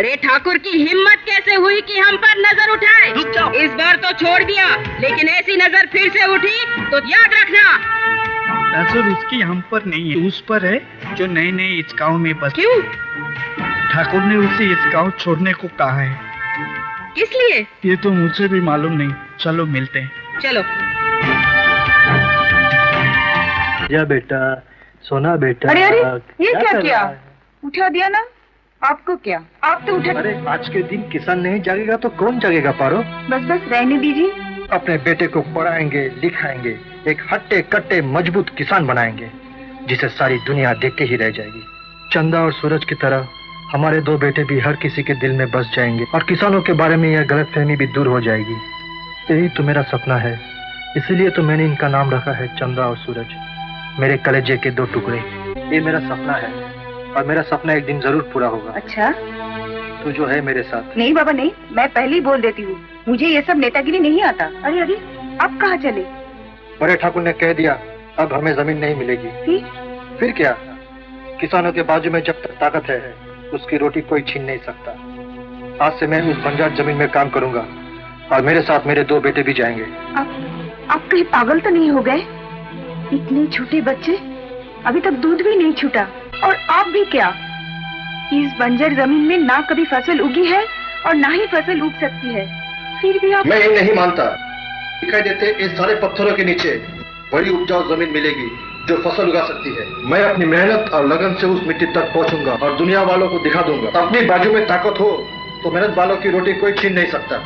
बड़े ठाकुर की हिम्मत कैसे हुई कि हम पर नजर उठाए? इस बार तो छोड़ दिया, लेकिन ऐसी नजर फिर से उठी तो याद रखना। नजर उसकी हम पर नहीं है, उस पर है जो नए नए इस गाँव में बस। क्यों? ठाकुर ने उसे इस गाँव छोड़ने को कहा है। किस लिए? ये तो मुझे भी मालूम नहीं। चलो मिलते हैं। चलो। या बेटा, सोना बेटा। अरे अरे, ये क्या किया? उठा दिया ना। आपको क्या? आप तो उठा। अरे आज के दिन किसान नहीं जागेगा तो कौन जागेगा पारो? बस बस रहने दीजिए। अपने बेटे को पढ़ाएंगे, लिखाएंगे, एक हट्टे कट्टे मजबूत किसान बनाएंगे जिसे सारी दुनिया देख के ही रह जाएगी। चंदा और सूरज की तरह हमारे दो बेटे भी हर किसी के दिल में बस जाएंगे और किसानों के बारे में यह गलतफहमी भी दूर हो जाएगी। यही तो मेरा सपना है, इसीलिए तो मैंने इनका नाम रखा है चंदा और सूरज, मेरे कलेजे के दो टुकड़े। ये मेरा सपना है और मेरा सपना एक दिन जरूर पूरा होगा। अच्छा, तू जो है मेरे साथ। नहीं बाबा नहीं, मैं पहले ही बोल देती हूँ, मुझे ये सब नेतागिरी नहीं आता। अरे अरे, अब कहाँ चले? बड़े ठाकुर ने कह दिया अब हमें जमीन नहीं मिलेगी। फिर क्या? किसानों के बाजू में जब तक ताकत है उसकी रोटी कोई छीन नहीं सकता। आज से मैं उस बंजार जमीन में काम करूंगा और मेरे साथ मेरे दो बेटे भी जाएंगे। आप कहीं पागल तो नहीं हो गए? इतने छोटे बच्चे, अभी तक दूध भी नहीं छूटा, और आप भी क्या? इस बंजर जमीन में ना कभी फसल उगी है और ना ही फसल उग सकती है, फिर भी आप। मैं ये नहीं मानता। दिखाई देते इस सारे पत्थरों के नीचे बड़ी उपजाऊ जमीन मिलेगी जो फसल उगा सकती है। मैं अपनी मेहनत और लगन से उस मिट्टी तक पहुंचूंगा और दुनिया वालों को दिखा दूंगा अपनी बाजू में ताकत हो तो मेहनत वालों की रोटी कोई छीन नहीं सकता।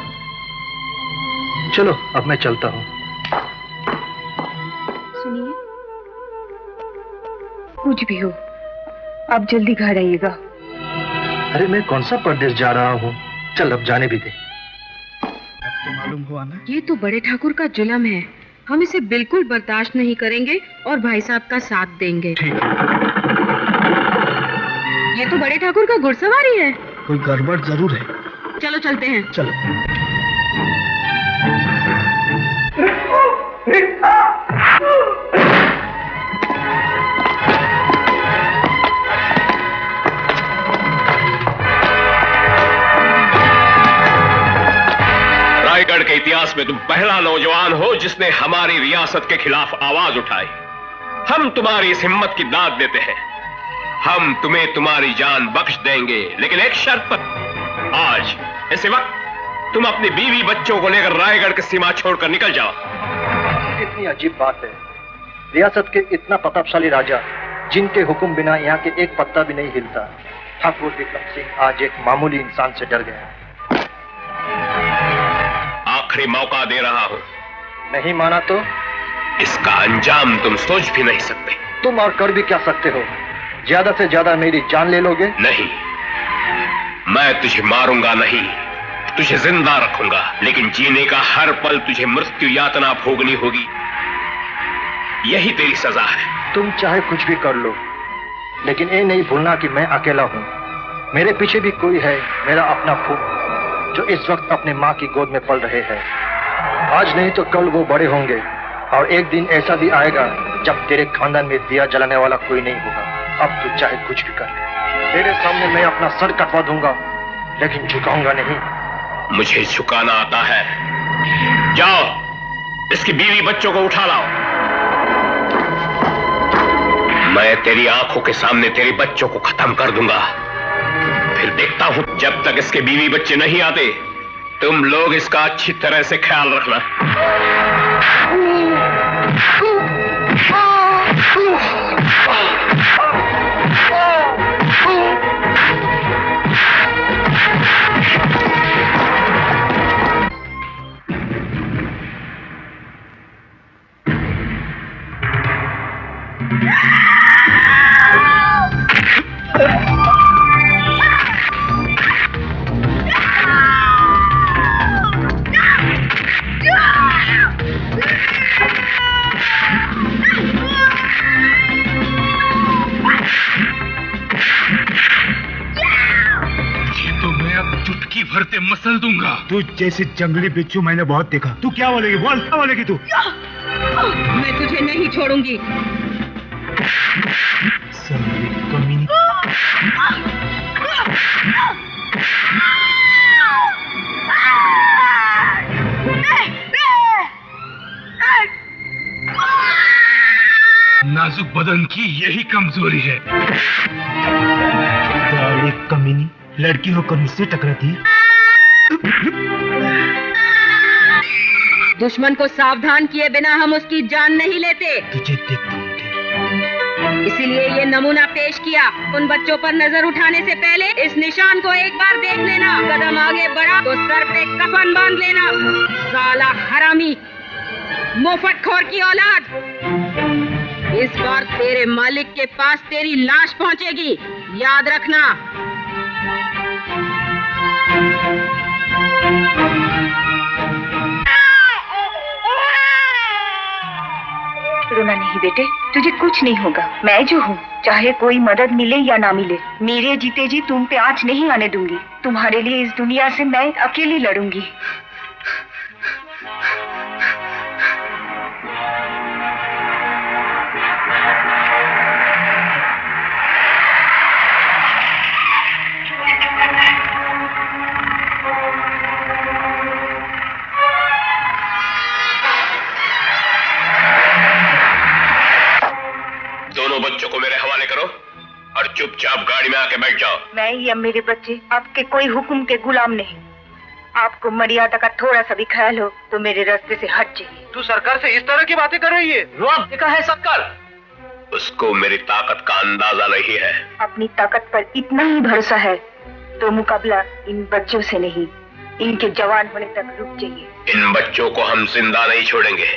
चलो अब मैं चलता हूँ। सुनिए, कुछ भी हो आप जल्दी घर आइएगा। अरे मैं कौन सा परदेश जा रहा हूँ, चल अब जाने भी दे। अब तो मालूम हुआ ना। ये तो बड़े ठाकुर का जुल्म है, हम इसे बिल्कुल बर्दाश्त नहीं करेंगे और भाई साहब का साथ देंगे। ठीक है। ये तो बड़े ठाकुर का घुड़सवारी है, कोई गड़बड़ जरूर है। चलो चलते हैं। चलो। रायगढ़ के इतिहास में तुम पहला नौजवान हो जिसने हमारी रियासत के खिलाफ आवाज उठाई। हम तुम्हारी इस हिम्मत की दाद देते हैं। हम तुम्हें तुम्हारी जान बख्श देंगे, लेकिन एक शर्त पर। आज इसी वक्त तुम अपनी बीवी बच्चों को लेकर रायगढ़ की सीमा छोड़कर निकल जाओ। कितनी अजीब बात है, रियासत के इतना प्रतापशाली राजा जिनके हुक्म बिना यहाँ के एक पत्ता भी नहीं हिलता, ठाकुर विक्रम सिंह आज एक मामूली इंसान से डर गया। आखिरी मौका दे रहा हूं, नहीं माना तो इसका अंजाम तुम सोच भी नहीं सकते। तुम और कर भी क्या सकते हो? ज्यादा से ज्यादा मेरी जान ले लोगे। नहीं, मैं तुझे मारूंगा नहीं, तुझे जिंदा रखूंगा, लेकिन जीने का हर पल तुझे मृत्यु यातना भोगनी होगी। यही तेरी सजा है। तुम चाहे कुछ भी कर लो, लेकिन ये नहीं भूलना कि मैं अकेला हूँ। मेरे पीछे भी कोई है, मेरा अपना खून, जो इस वक्त अपने माँ की गोद में पल रहे हैं। आज नहीं तो कल वो बड़े होंगे और एक दिन ऐसा भी आएगा जब तेरे खानदान में दिया जलाने वाला कोई नहीं होगा। अब तू चाहे कुछ भी कर ले, तेरे सामने मैं अपना सर कटवा दूंगा, लेकिन झुकाऊंगा नहीं। मुझे झुकाना आता है। जाओ, इसकी बीवी बच्चों को उठा लाओ। मैं तेरी आंखों के सामने तेरे बच्चों को खत्म कर दूंगा। फिर देखता हूं, जब तक इसके बीवी बच्चे नहीं आते तुम लोग इसका अच्छी तरह से ख्याल रखना। भरते मसल दूंगा। तू जैसे जंगली बिच्छू मैंने बहुत देखा। तू क्या बोलेगी? बोल, क्या बोलेगी तू? मैं तुझे नहीं छोड़ूंगी। कमीनी। नाजुक बदन की यही कमजोरी है। एक कमीनी लड़की होकर मुझसे टकराती। दुश्मन को सावधान किए बिना हम उसकी जान नहीं लेते। तुझे देखता हूँ। इसीलिए ये नमूना पेश किया। उन बच्चों पर नजर उठाने से पहले इस निशान को एक बार देख लेना। कदम आगे बढ़ा तो सर पे कफन बांध लेना। साला हरामी, मुफ्तखोर की औलाद, इस बार तेरे मालिक के पास तेरी लाश पहुंचेगी, याद रखना। रोना नहीं बेटे, तुझे कुछ नहीं होगा। मैं जो हूँ, चाहे कोई मदद मिले या ना मिले, मेरे जीते जी तुम पे आँच नहीं आने दूंगी। तुम्हारे लिए इस दुनिया से मैं अकेली लड़ूंगी। दोनों बच्चों को मेरे हवाले करो और चुपचाप गाड़ी में आके बैठ जाओ। मैं या मेरे बच्चे आपके कोई हुक्म के गुलाम नहीं। आपको मर्यादा का थोड़ा सा भी ख्याल हो तो मेरे रास्ते से हट जाइए। तू सरकार से इस तरह की बातें कर रही है? रुआब देखा है सरकार? उसको मेरी ताकत का अंदाजा नहीं है। अपनी ताकत पर इतना ही भरोसा है तो मुकाबला इन बच्चों से नहीं, इनके जवान होने तक रुक जाइए। इन बच्चों को हम जिंदा नहीं छोड़ेंगे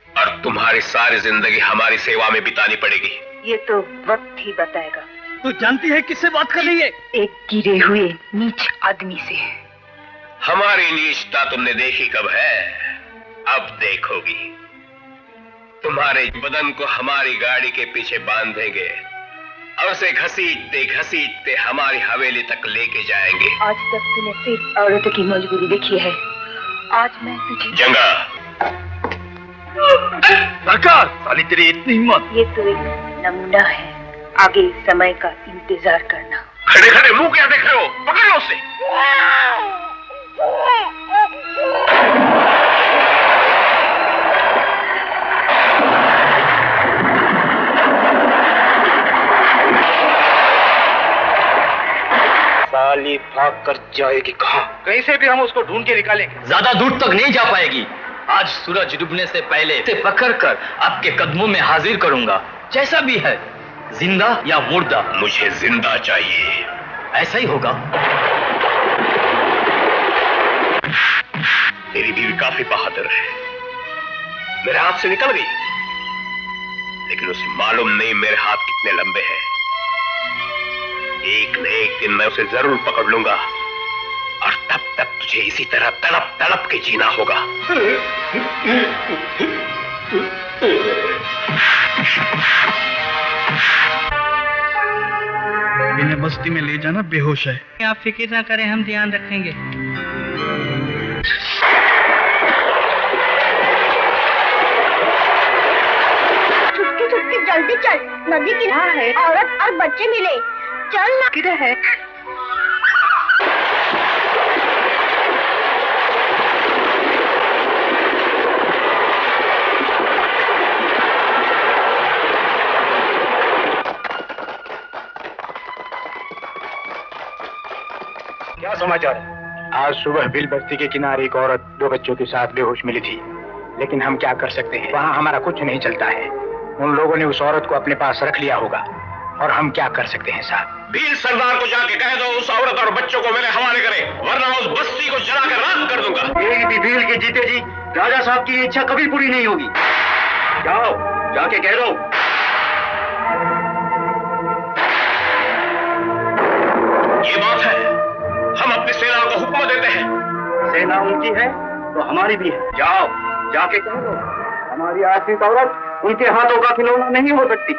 और तुम्हारी सारी जिंदगी हमारी सेवा में बितानी पड़ेगी। ये तो वक्त ही बताएगा। तू जानती है किससे बात कर रही है? एक गिरे हुए नीच आदमी से। हमारी नीचता तुमने देखी कब है? अब देखोगी। तुम्हारे बदन को हमारी गाड़ी के पीछे बांधेंगे और उसे घसीटते घसीटते हमारी हवेली तक लेके जाएंगे। आज तक तूने सिर्फ औरतों की मजबूरी देखी है, आज मैं तुझे जंगा। सरकार, साली तेरी इतनी हिम्मत! ये तो एक नमूना है, आगे समय का इंतजार करना। खड़े खड़े मुंह क्या देख रहे हो? पकड़ लो उसे। साली भाग कर जाएगी कहाँ? कहीं से भी हम उसको ढूंढ के निकालेंगे। ज्यादा दूर तक नहीं जा पाएगी। आज सूरज डूबने से पहले इसे पकड़कर आपके कदमों में हाजिर करूंगा, जैसा भी है, जिंदा या मुर्दा। मुझे जिंदा चाहिए। ऐसा ही होगा। तेरी बीवी काफी बहादुर है, मेरे हाथ से निकल गई, लेकिन उसे मालूम नहीं मेरे हाथ कितने लंबे हैं। एक न एक दिन मैं उसे जरूर पकड़ लूंगा और तब तक तुझे इसी तरह तड़प तड़प के जीना होगा। इन्हें बस्ती में ले जाना, बेहोश है। आप फिक्र ना करें, हम ध्यान रखेंगे। छुटकी छुटकी जल्दी चल, नदी किनारे है, औरत और बच्चे मिले। चल ना। किधर है? क्या समाचार है? आज सुबह बिल बस्ती के किनारे एक औरत 2 बच्चों के साथ बेहोश मिली थी, लेकिन हम क्या कर सकते हैं? वहाँ हमारा कुछ नहीं चलता है। उन लोगों ने उस औरत को अपने पास रख लिया होगा और हम क्या कर सकते हैं साहब? वीर सरदार को जाके कह दो उस औरत और बच्चों को मेरे हवाले करे, वरना उस बस्ती को जलाकर राख कर दूंगा। एक भी भील के जीते जी राजा साहब की इच्छा कभी पूरी नहीं होगी। जाओ, जाके कह दो। ये बात है, हम अपनी सेना को हुक्म देते हैं। सेना उनकी है तो हमारी भी है। जाओ, जाके कह दो हमारी आश्रित औरत उनके हाथों का खिलौना नहीं हो सकती।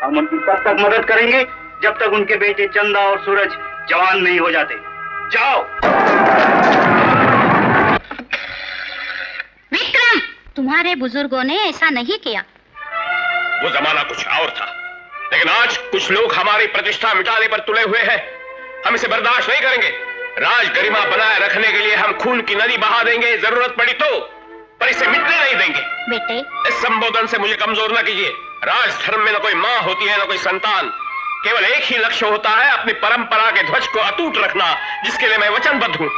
हम उनकी तब तक मदद करेंगे जब तक उनके बेटे चंदा और सूरज जवान नहीं हो जाते। जाओ। विक्रम, तुम्हारे बुजुर्गों ने ऐसा नहीं किया। वो जमाना कुछ और था, लेकिन आज कुछ लोग हमारी प्रतिष्ठा मिटाने पर तुले हुए हैं। हम इसे बर्दाश्त नहीं करेंगे। राज गरिमा बनाए रखने के लिए हम खून की नदी बहा देंगे, जरूरत पड़ी तो, पर इसे मिटने नहीं देंगे। बेटे, इस संबोधन से मुझे कमजोर न कीजिए। राजधर्म में न कोई मां होती है न कोई संतान। केवल एक ही लक्ष्य होता है, अपनी परंपरा के ध्वज को अटूट रखना, जिसके लिए मैं वचनबद्ध हूं।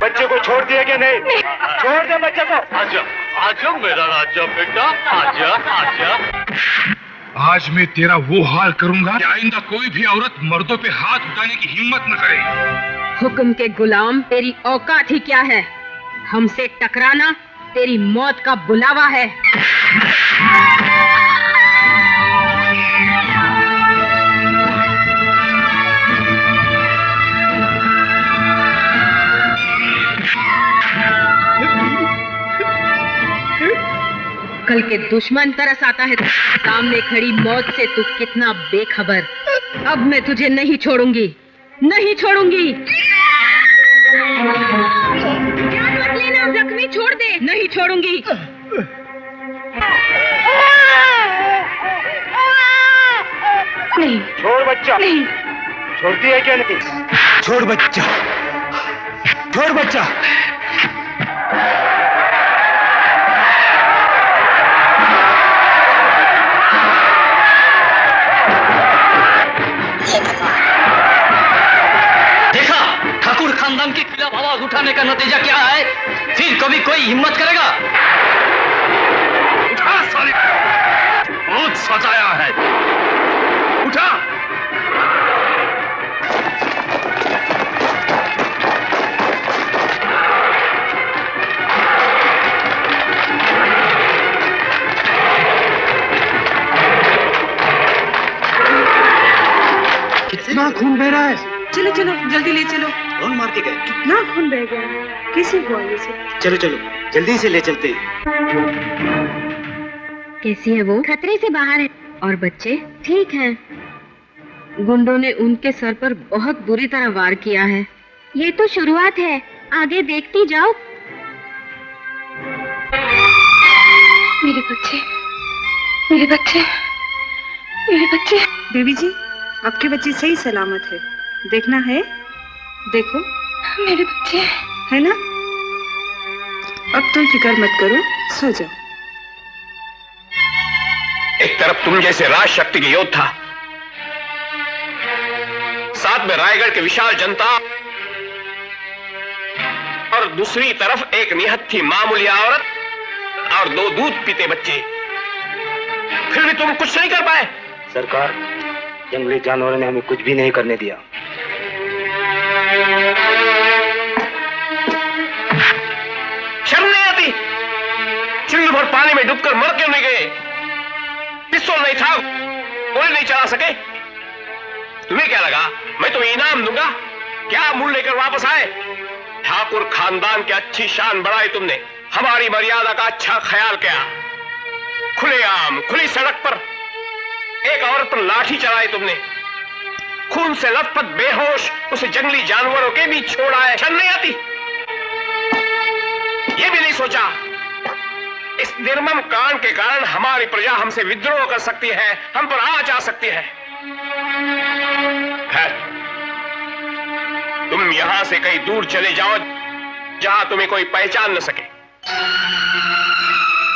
बच्चे को छोड़ दिया क्या? नहीं, छोड़ दे बच्चे को। आजा, आजा मेरा राजा बेटा, आजा, आजा। आज मैं तेरा वो हाल करूंगा कि आइंदा कोई भी औरत मर्दों पे हाथ उठाने की हिम्मत न करे। हुक्म के गुलाम, तेरी औकात ही क्या है? हमसे टकराना तेरी मौत का बुलावा है। कल के दुश्मन तरस आता है, सामने खड़ी मौत से तू कितना बेखबर। अब मैं तुझे नहीं छोड़ूंगी, नहीं छोड़ूंगी। जान मत लेना, जख्मी छोड़ दे, नहीं छोड़ूंगी। नहीं छोड़ बच्चा। नहीं, छोड़ती है क्या? नहीं, छोड़ बच्चा, छोड़ बच्चा। देखा ठाकुर खानदान के खिलाफ आवाज उठाने का नतीजा क्या है? फिर कभी कोई हिम्मत करेगा? उठा साले, बहुत सजाया है, उठा। कितना खून बह रहा है? चलो चलो जल्दी ले चलो। कौन मार के गए? कितना खून बह गया, कैसे हुआ ये सब? चलो चलो जल्दी से ले चलते। कैसी है वो? खतरे से बाहर है। और बच्चे? ठीक है। गुंडों ने उनके सर पर बहुत बुरी तरह वार किया है। ये तो शुरुआत है, आगे देखती जाओ। मेरे बच्चे, मेरे बच्चे, मेरे बच्चे। देवी जी, आपके बच्चे सही सलामत है, देखना है? देखो मेरे बच्चे है ना? अब तुम फिक्र मत करो, सो जाओ। एक तरफ तुम जैसे राज शक्ति के योद्धा, साथ में रायगढ़ की विशाल जनता, और दूसरी तरफ एक निहत्थी मामूली औरत और दो दूध पीते बच्चे। फिर भी तुम कुछ नहीं कर पाए। सरकार, जंगली जानवरों ने हमें कुछ भी नहीं करने दिया। शर्म नहीं आती? चिल्लू भर पानी में डूबकर मर क्यों नहीं गए? पिस्तौल नहीं था, गोली नहीं चला सके? तुम्हें क्या लगा मैं तुम्हें इनाम दूंगा? क्या मूल लेकर वापस आए? ठाकुर खानदान की अच्छी शान बढ़ाई तुमने, हमारी मर्यादा का अच्छा ख्याल किया। खुलेआम खुली सड़क पर एक औरत पर लाठी चलाई तुमने, खून से लथपथ बेहोश उसे जंगली जानवरों के बीच छोड़ा है। शर्म नहीं आती? ये भी नहीं सोचा इस निर्मम कांड के कारण हमारी प्रजा हमसे विद्रोह कर सकती है, हम पर आँच आ सकती है। खैर, तुम यहां से कहीं दूर चले जाओ जहां तुम्हें कोई पहचान न सके।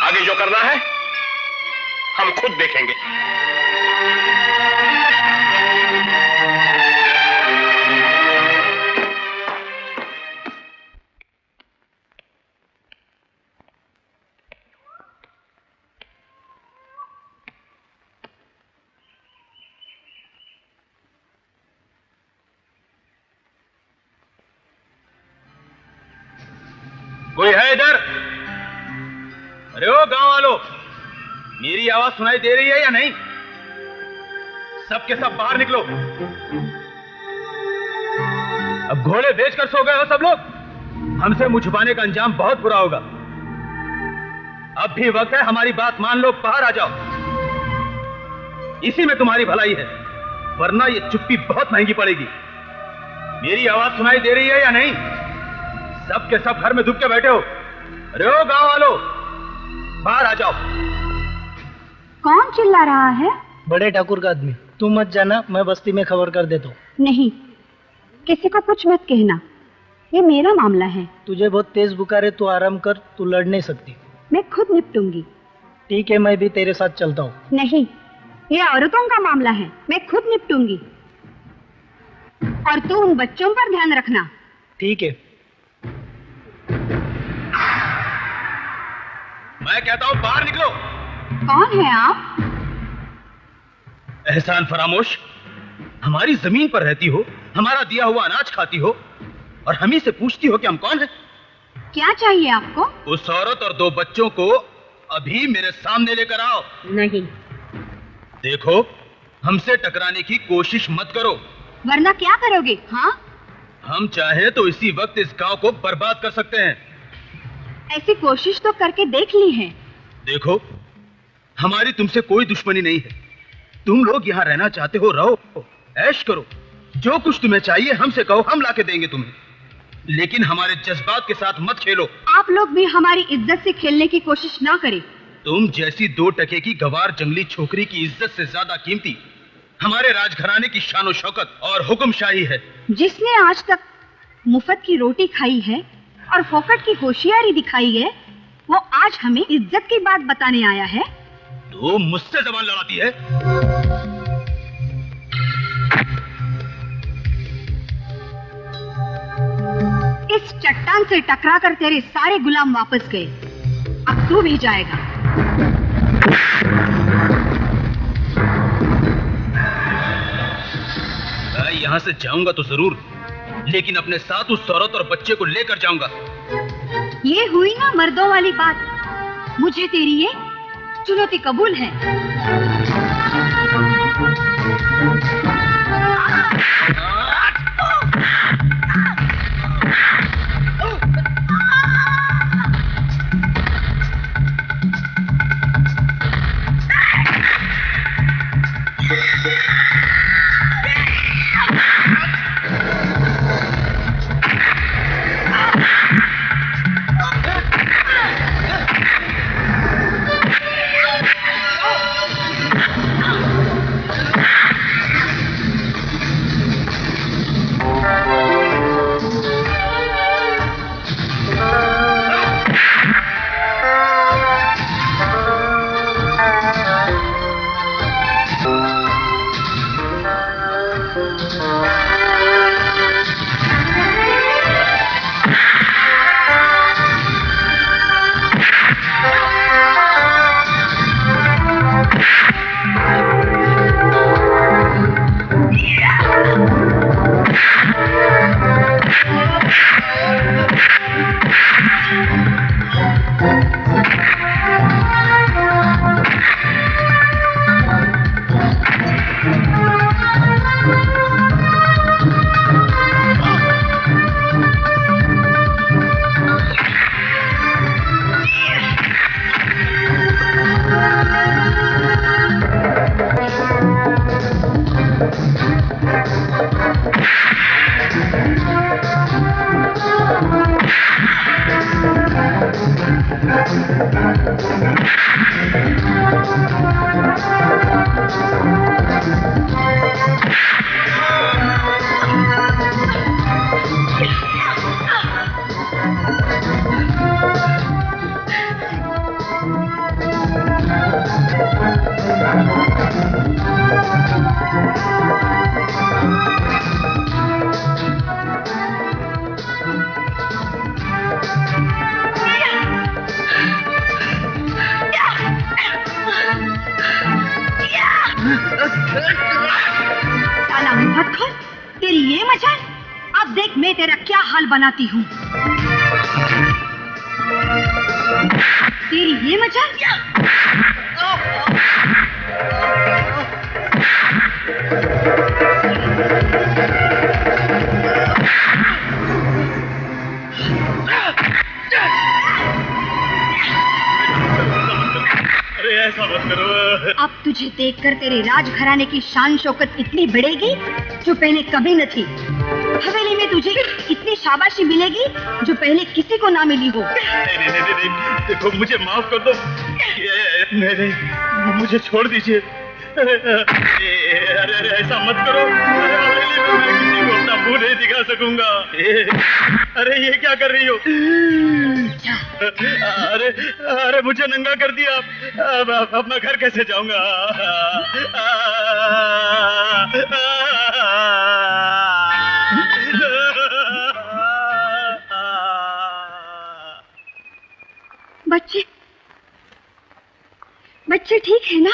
आगे जो करना है हम खुद देखेंगे। कोई है इधर? अरे ओ गांव वालों, मेरी आवाज सुनाई दे रही है या नहीं? सबके सब बाहर निकलो। अब घोड़े बेचकर सो गए हो सब लोग। हमसे मुंह छुपाने का अंजाम बहुत बुरा होगा। अब भी वक्त है, हमारी बात मान लो, बाहर आ जाओ। इसी में तुम्हारी भलाई है, वरना ये चुप्पी बहुत महंगी पड़ेगी। मेरी आवाज सुनाई दे रही है या नहीं? सबके सब घर में दुब के बैठे हो। अरे ओ गांव वालों, बाहर आ जाओ। कौन चिल्ला रहा है? बड़े ठाकुर का आदमी। तुम मत जाना, मैं बस्ती में खबर कर देता हूँ। नहीं, किसी को कुछ मत कहना, ये मेरा मामला है। तुझे बहुत तेज बुखार है, तू आराम कर, तू लड़ नहीं सकती। मैं खुद निपटूंगी। ठीक है, मैं भी तेरे साथ चलता हूँ। नहीं, ये औरतों का मामला है, मैं खुद निपटूंगी। और तू उन बच्चों पर ध्यान रखना। ठीक है। मैं कहता हूं बाहर निकलो। कौन है आप? एहसान फरामोश, हमारी जमीन पर रहती हो, हमारा दिया हुआ अनाज खाती हो, और हम ही से पूछती हो कि हम कौन हैं? क्या चाहिए आपको? उस औरत और 2 बच्चों को अभी मेरे सामने लेकर आओ। नहीं। देखो, हमसे टकराने की कोशिश मत करो, वरना क्या करोगे? हाँ, हम चाहे तो इसी वक्त इस गांव को बर्बाद कर सकते हैं। ऐसी कोशिश तो करके देख ली है। देखो, हमारी तुमसे कोई दुश्मनी नहीं है। तुम लोग यहाँ रहना चाहते हो, रहो, ऐश करो, जो कुछ तुम्हें चाहिए हमसे कहो, हम लाके देंगे तुम्हें। लेकिन हमारे जज्बात के साथ मत खेलो। आप लोग भी हमारी इज्जत से खेलने की कोशिश ना करें। तुम जैसी 2 टके की गवार जंगली छोकरी की इज्जत से ज्यादा कीमती हमारे राजघराने की शान और शौकत और हुक्मशाही है। जिसने आज तक मुफ्त की रोटी खाई है और फोकट की होशियारी दिखाई है, वो आज हमें इज्जत की बात बताने आया है। तो मुझसे जबान लड़ाती है। इस चट्टान से टकराकर तेरे सारे गुलाम वापस गए, अब तू भी जाएगा। मैं यहाँ से जाऊंगा तो जरूर, लेकिन अपने साथ उस औरत और बच्चे को लेकर जाऊंगा। ये हुई ना मर्दों वाली बात। मुझे तेरी ये चुनौती कबूल है। साला मुहद्दर, तेरी ये मजाल, अब देख मैं तेरा क्या हाल बनाती हूँ। तेरी ये मजाल। ऐसा मत करो। अब तुझे देखकर तेरे राजघराने की शान शौकत इतनी बढ़ेगी जो पहले कभी न थी। हवेली में तुझे इतनी शाबाशी मिलेगी जो पहले किसी को ना मिली हो। नहीं, देखो मुझे माफ कर दो। नहीं, मुझे छोड़ दीजिए। अरे ऐसा मत करो। मैं किसी को अपना मुंह नहीं दिखा सकूंगा। अरे ये क्या कर रही हो? अरे मुझे नंगा कर दिया। अब मैं घर कैसे जाऊंगा? बच्चे ठीक है ना?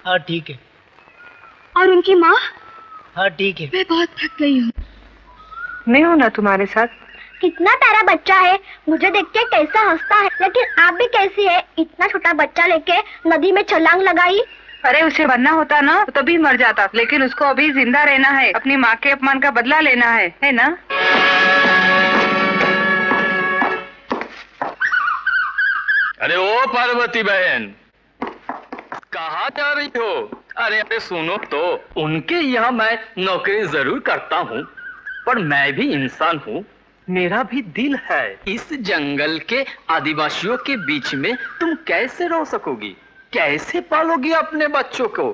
हाँ ठीक है। और उनकी माँ? हाँ ठीक है। मैं बहुत थक गई हूँ। मैं हूँ ना तुम्हारे साथ। कितना प्यारा बच्चा है, मुझे देख के कैसा हंसता है। लेकिन आप भी कैसी है, इतना छोटा बच्चा लेके नदी में छलांग लगाई। अरे उसे बनना होता ना तो तभी मर जाता, लेकिन उसको अभी जिंदा रहना है, अपनी माँ के अपमान का बदला लेना है ना? अरे ओ पार्वती बहन, कहाँ जा रही हो? अरे सुनो तो, उनके यहाँ मैं नौकरी जरूर करता हूँ, पर मैं भी इंसान हूँ, मेरा भी दिल है। इस जंगल के आदिवासियों के बीच में तुम कैसे रह सकोगी? कैसे पालोगी अपने बच्चों को?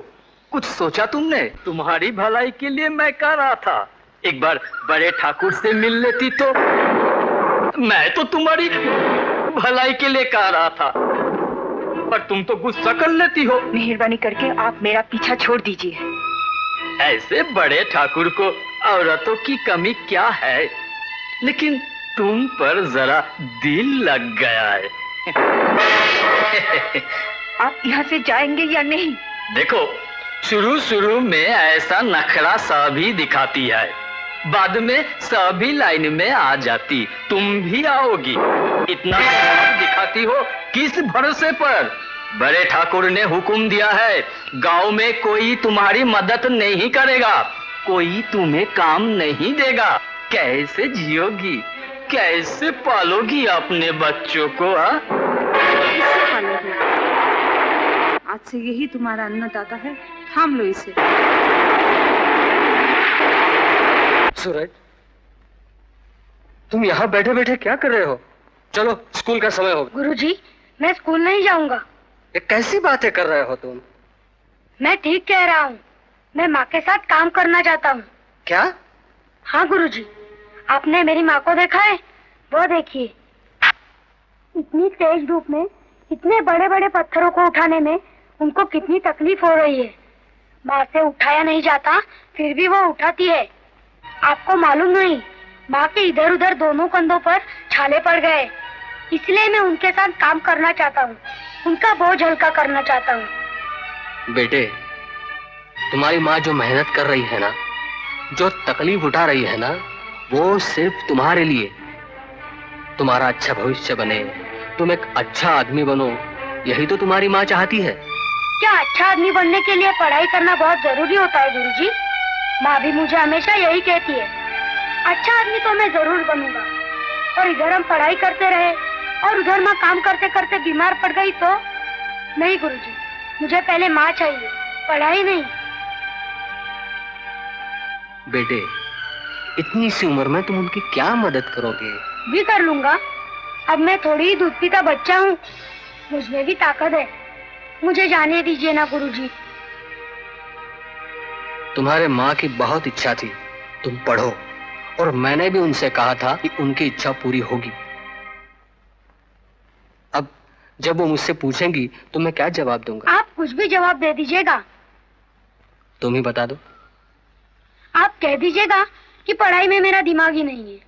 कुछ सोचा तुमने? तुम्हारी भलाई के लिए मैं कह रहा था, एक बार बड़े ठाकुर से मिल लेती तो। मैं तो तुम्हारी भलाई के लिए कह रहा था, पर तुम तो गुस्सा कर लेती हो। मेहरबानी करके आप मेरा पीछा छोड़ दीजिए। ऐसे बड़े ठाकुर को औरतों की कमी क्या है, लेकिन तुम पर जरा दिल लग गया है। आप यहाँ से जाएंगे या नहीं? देखो, शुरू में ऐसा नखरा सा भी दिखाती है, बाद में सभी लाइन में आ जाती। तुम भी आओगी। इतना दिखाती हो किस भरोसे पर? बड़े ठाकुर ने हुक्म दिया है, गांव में कोई तुम्हारी मदद नहीं करेगा, कोई तुम्हें काम नहीं देगा। कैसे जियोगी, कैसे पालोगी अपने बच्चों को? कैसे पालोगी? आज से यही तुम्हारा अन्नदाता है, थाम लो इसे। सूरज, तुम यहाँ बैठे बैठे क्या कर रहे हो? चलो, स्कूल का समय होगा। गुरुजी, मैं स्कूल नहीं जाऊंगा। ये कैसी बातें कर रहे हो तुम? मैं ठीक कह रहा हूँ, मैं माँ के साथ काम करना चाहता हूँ। क्या? हाँ गुरुजी, आपने मेरी माँ को देखा है? वो देखिए, इतनी तेज धूप में इतने बड़े बड़े पत्थरों को उठाने में उनको कितनी तकलीफ हो रही है। माँ से उठाया नहीं जाता, फिर भी वो उठाती है। आपको मालूम नहीं, माँ के इधर उधर दोनों कंधों पर छाले पड़ गए, इसलिए मैं उनके साथ काम करना चाहता हूँ, उनका बोझ हल्का करना चाहता हूँ। बेटे, तुम्हारी माँ जो मेहनत कर रही है ना, जो तकलीफ उठा रही है ना, वो सिर्फ तुम्हारे लिए, तुम्हारा अच्छा भविष्य बने, तुम एक अच्छा आदमी बनो, यही तो तुम्हारी माँ चाहती है। क्या अच्छा आदमी बनने के लिए पढ़ाई करना बहुत जरूरी होता है गुरुजी? माँ भी मुझे हमेशा यही कहती है। अच्छा आदमी तो मैं जरूर बनूंगा, और इधर हम पढ़ाई करते रहे और उधर माँ काम करते करते बीमार पड़ गई तो? नहीं गुरुजी, मुझे पहले माँ चाहिए, पढ़ाई नहीं। बेटे, इतनी सी उम्र में तुम उनकी क्या मदद करोगे? भी कर लूंगा। अब मैं थोड़ी ही दूध पीता बच्चा हूँ, मुझमें भी ताकत है। मुझे जाने दीजिए ना गुरुजी। तुम्हारे माँ की बहुत इच्छा थी तुम पढ़ो, और मैंने भी उनसे कहा था कि उनकी इच्छा पूरी होगी। अब जब वो मुझसे पूछेंगी तो मैं क्या जवाब दूंगा? आप कुछ भी जवाब दे दीजिएगा। तुम ही बता दो। आप कह दीजिएगा कि पढ़ाई में मेरा दिमाग ही नहीं है।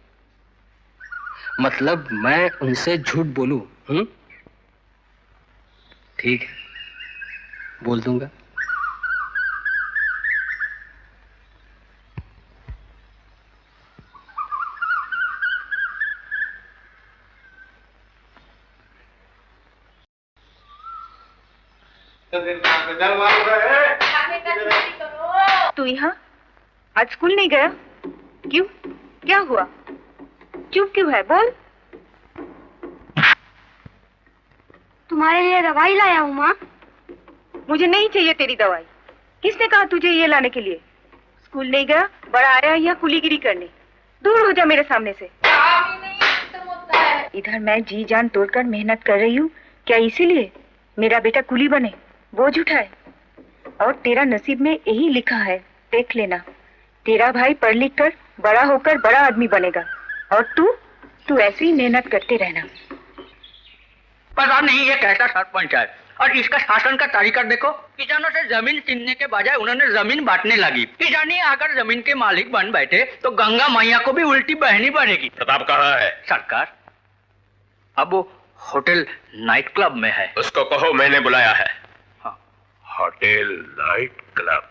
मतलब मैं उनसे झूठ बोलूं? ठीक है, बोल दूंगा। तू यहाँ आज स्कूल नहीं गया? क्यों? क्या हुआ? चुप क्यों है? बोल। तुम्हारे लिए दवाई लाया हूँ माँ। मुझे नहीं चाहिए तेरी दवाई। किसने कहा तुझे ये लाने के लिए? स्कूल नहीं गया, बड़ा आया यहाँ कुलीगिरी करने। दूर हो जा मेरे सामने से। इधर मैं जी जान तोड़कर मेहनत कर रही हूँ, क्या इसीलिए मेरा बेटा कुली बने, बोझ उठाए? और तेरा नसीब में यही लिखा है, देख लेना, तेरा भाई पढ़ लिख कर बड़ा होकर बड़ा आदमी बनेगा और तू ऐसे ही मेहनत करते रहना। पता नहीं ये कैसा सरपंच है, और इसका शासन का तरीका देखो। किसानों से जमीन छीनने के बजाय उन्होंने जमीन बांटने लगी। किसानी अगर जमीन के मालिक बन बैठे तो गंगा मैया को भी उल्टी बहनी पड़ेगी। प्रताप कहाँ है? सरकार, अब वो होटल नाइट क्लब में है। उसको कहो मैंने बुलाया है। हाँ। Hotel night club.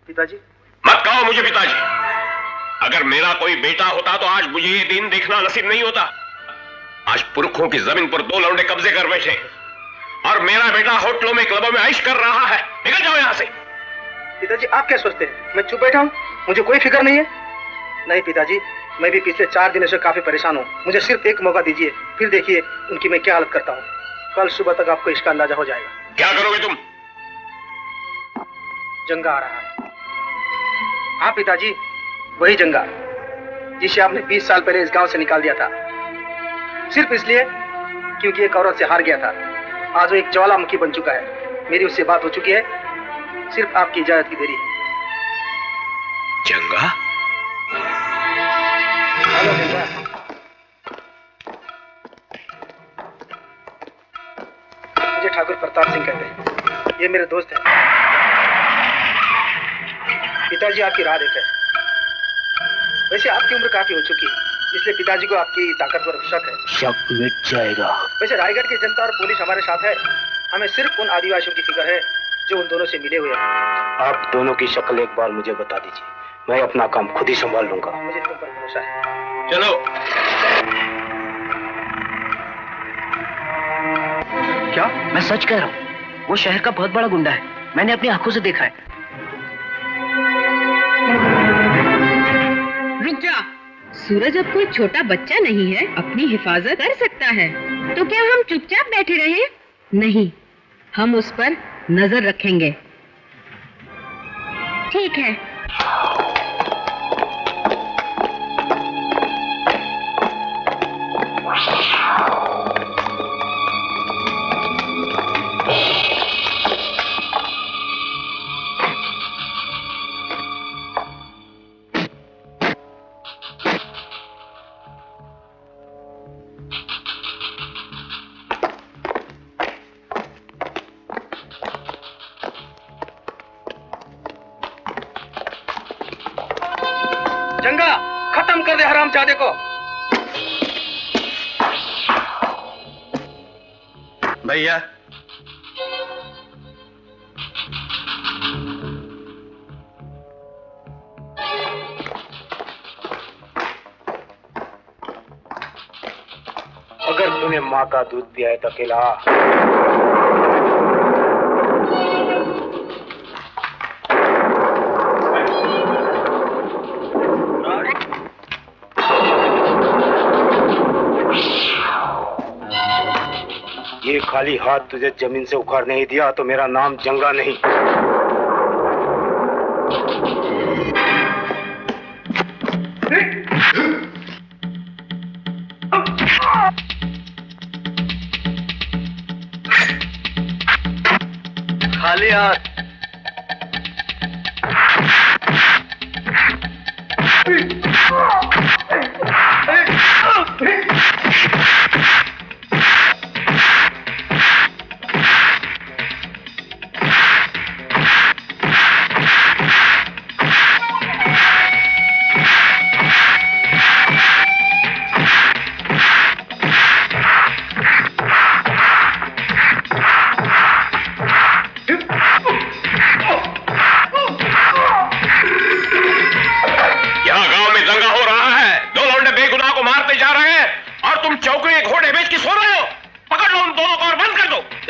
पिताजी? मत कहो मुझे पिताजी। अगर मेरा कोई बेटा होता तो आज मुझे ये दिन देखना नसीब नहीं होता। आज पुरखों की जमीन पर दो लौंडे कब्जे कर बैठे और मेरा बेटा होटलों में क्लबों में ऐश कर रहा है। निकल जाओ यहां से। पिताजी आप क्या सोचते हैं मैं चुप बैठा हूं? मुझे कोई फिक्र नहीं है? नहीं पिताजी, मैं भी पिछले 4 दिनों से काफी परेशान हूँ। मुझे सिर्फ एक मौका दीजिए, फिर देखिए उनकी मैं क्या हालत करता हूँ। कल सुबह तक आपको इसका अंदाजा हो जाएगा। क्या करोगे तुम? जंगा आ रहा है। हाँ पिताजी, वही जंगा जिसे आपने 20 साल पहले इस गांव से निकाल दिया था, सिर्फ इसलिए क्योंकि एक औरत से हार गया था। आज वो एक ज्वालामुखी बन चुका है। मेरी उससे बात हो चुकी है, सिर्फ आपकी इजाजत की देरी है। जंगा? हेलो जंगा। मुझे ठाकुर प्रताप सिंह कहते हैं, ये मेरे दोस्त हैं। पिताजी आपकी राह देख रहे हैं। वैसे आपकी उम्र काफी हो चुकी है, इसलिए पिताजी को आपकी ताकत पर शक है। शक मिट जाएगा। वैसे रायगढ़ की जनता और पुलिस हमारे साथ है। हमें सिर्फ उन आदिवासियों की फिक्र है जो उन दोनों से मिले हुए हैं। आप दोनों की शक्ल एक बार मुझे बता दीजिए, मैं अपना काम खुद ही संभाल लूंगा। मुझे तुम पर भरोसा है। चलो। क्या? मैं सच कह रहा हूँ, वो शहर का बहुत बड़ा गुंडा है। मैंने अपनी आंखों से देखा है। रुक जा। सूरज अब कोई छोटा बच्चा नहीं है, अपनी हिफाजत कर सकता है। तो क्या हम चुपचाप बैठे रहे? नहीं, हम उस पर नजर रखेंगे। ठीक है। जंगा, खत्म कर दे हरामजादे को। भैया, अगर तूने माँ का दूध पिया है तो अकेला ये खाली हाथ तुझे जमीन से उखाड़ नहीं दिया तो मेरा नाम जंगा नहीं। खाली हाथ।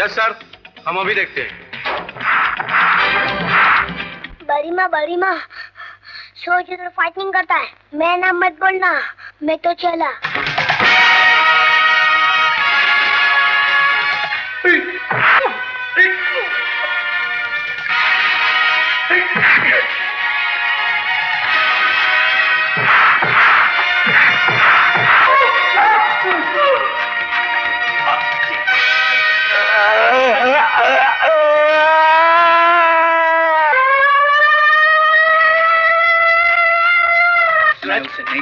सर, हम अभी देखते हैं। बड़ी माँ सोच तो फाइटिंग करता है। मैं ना मत बोलना, मैं तो चला।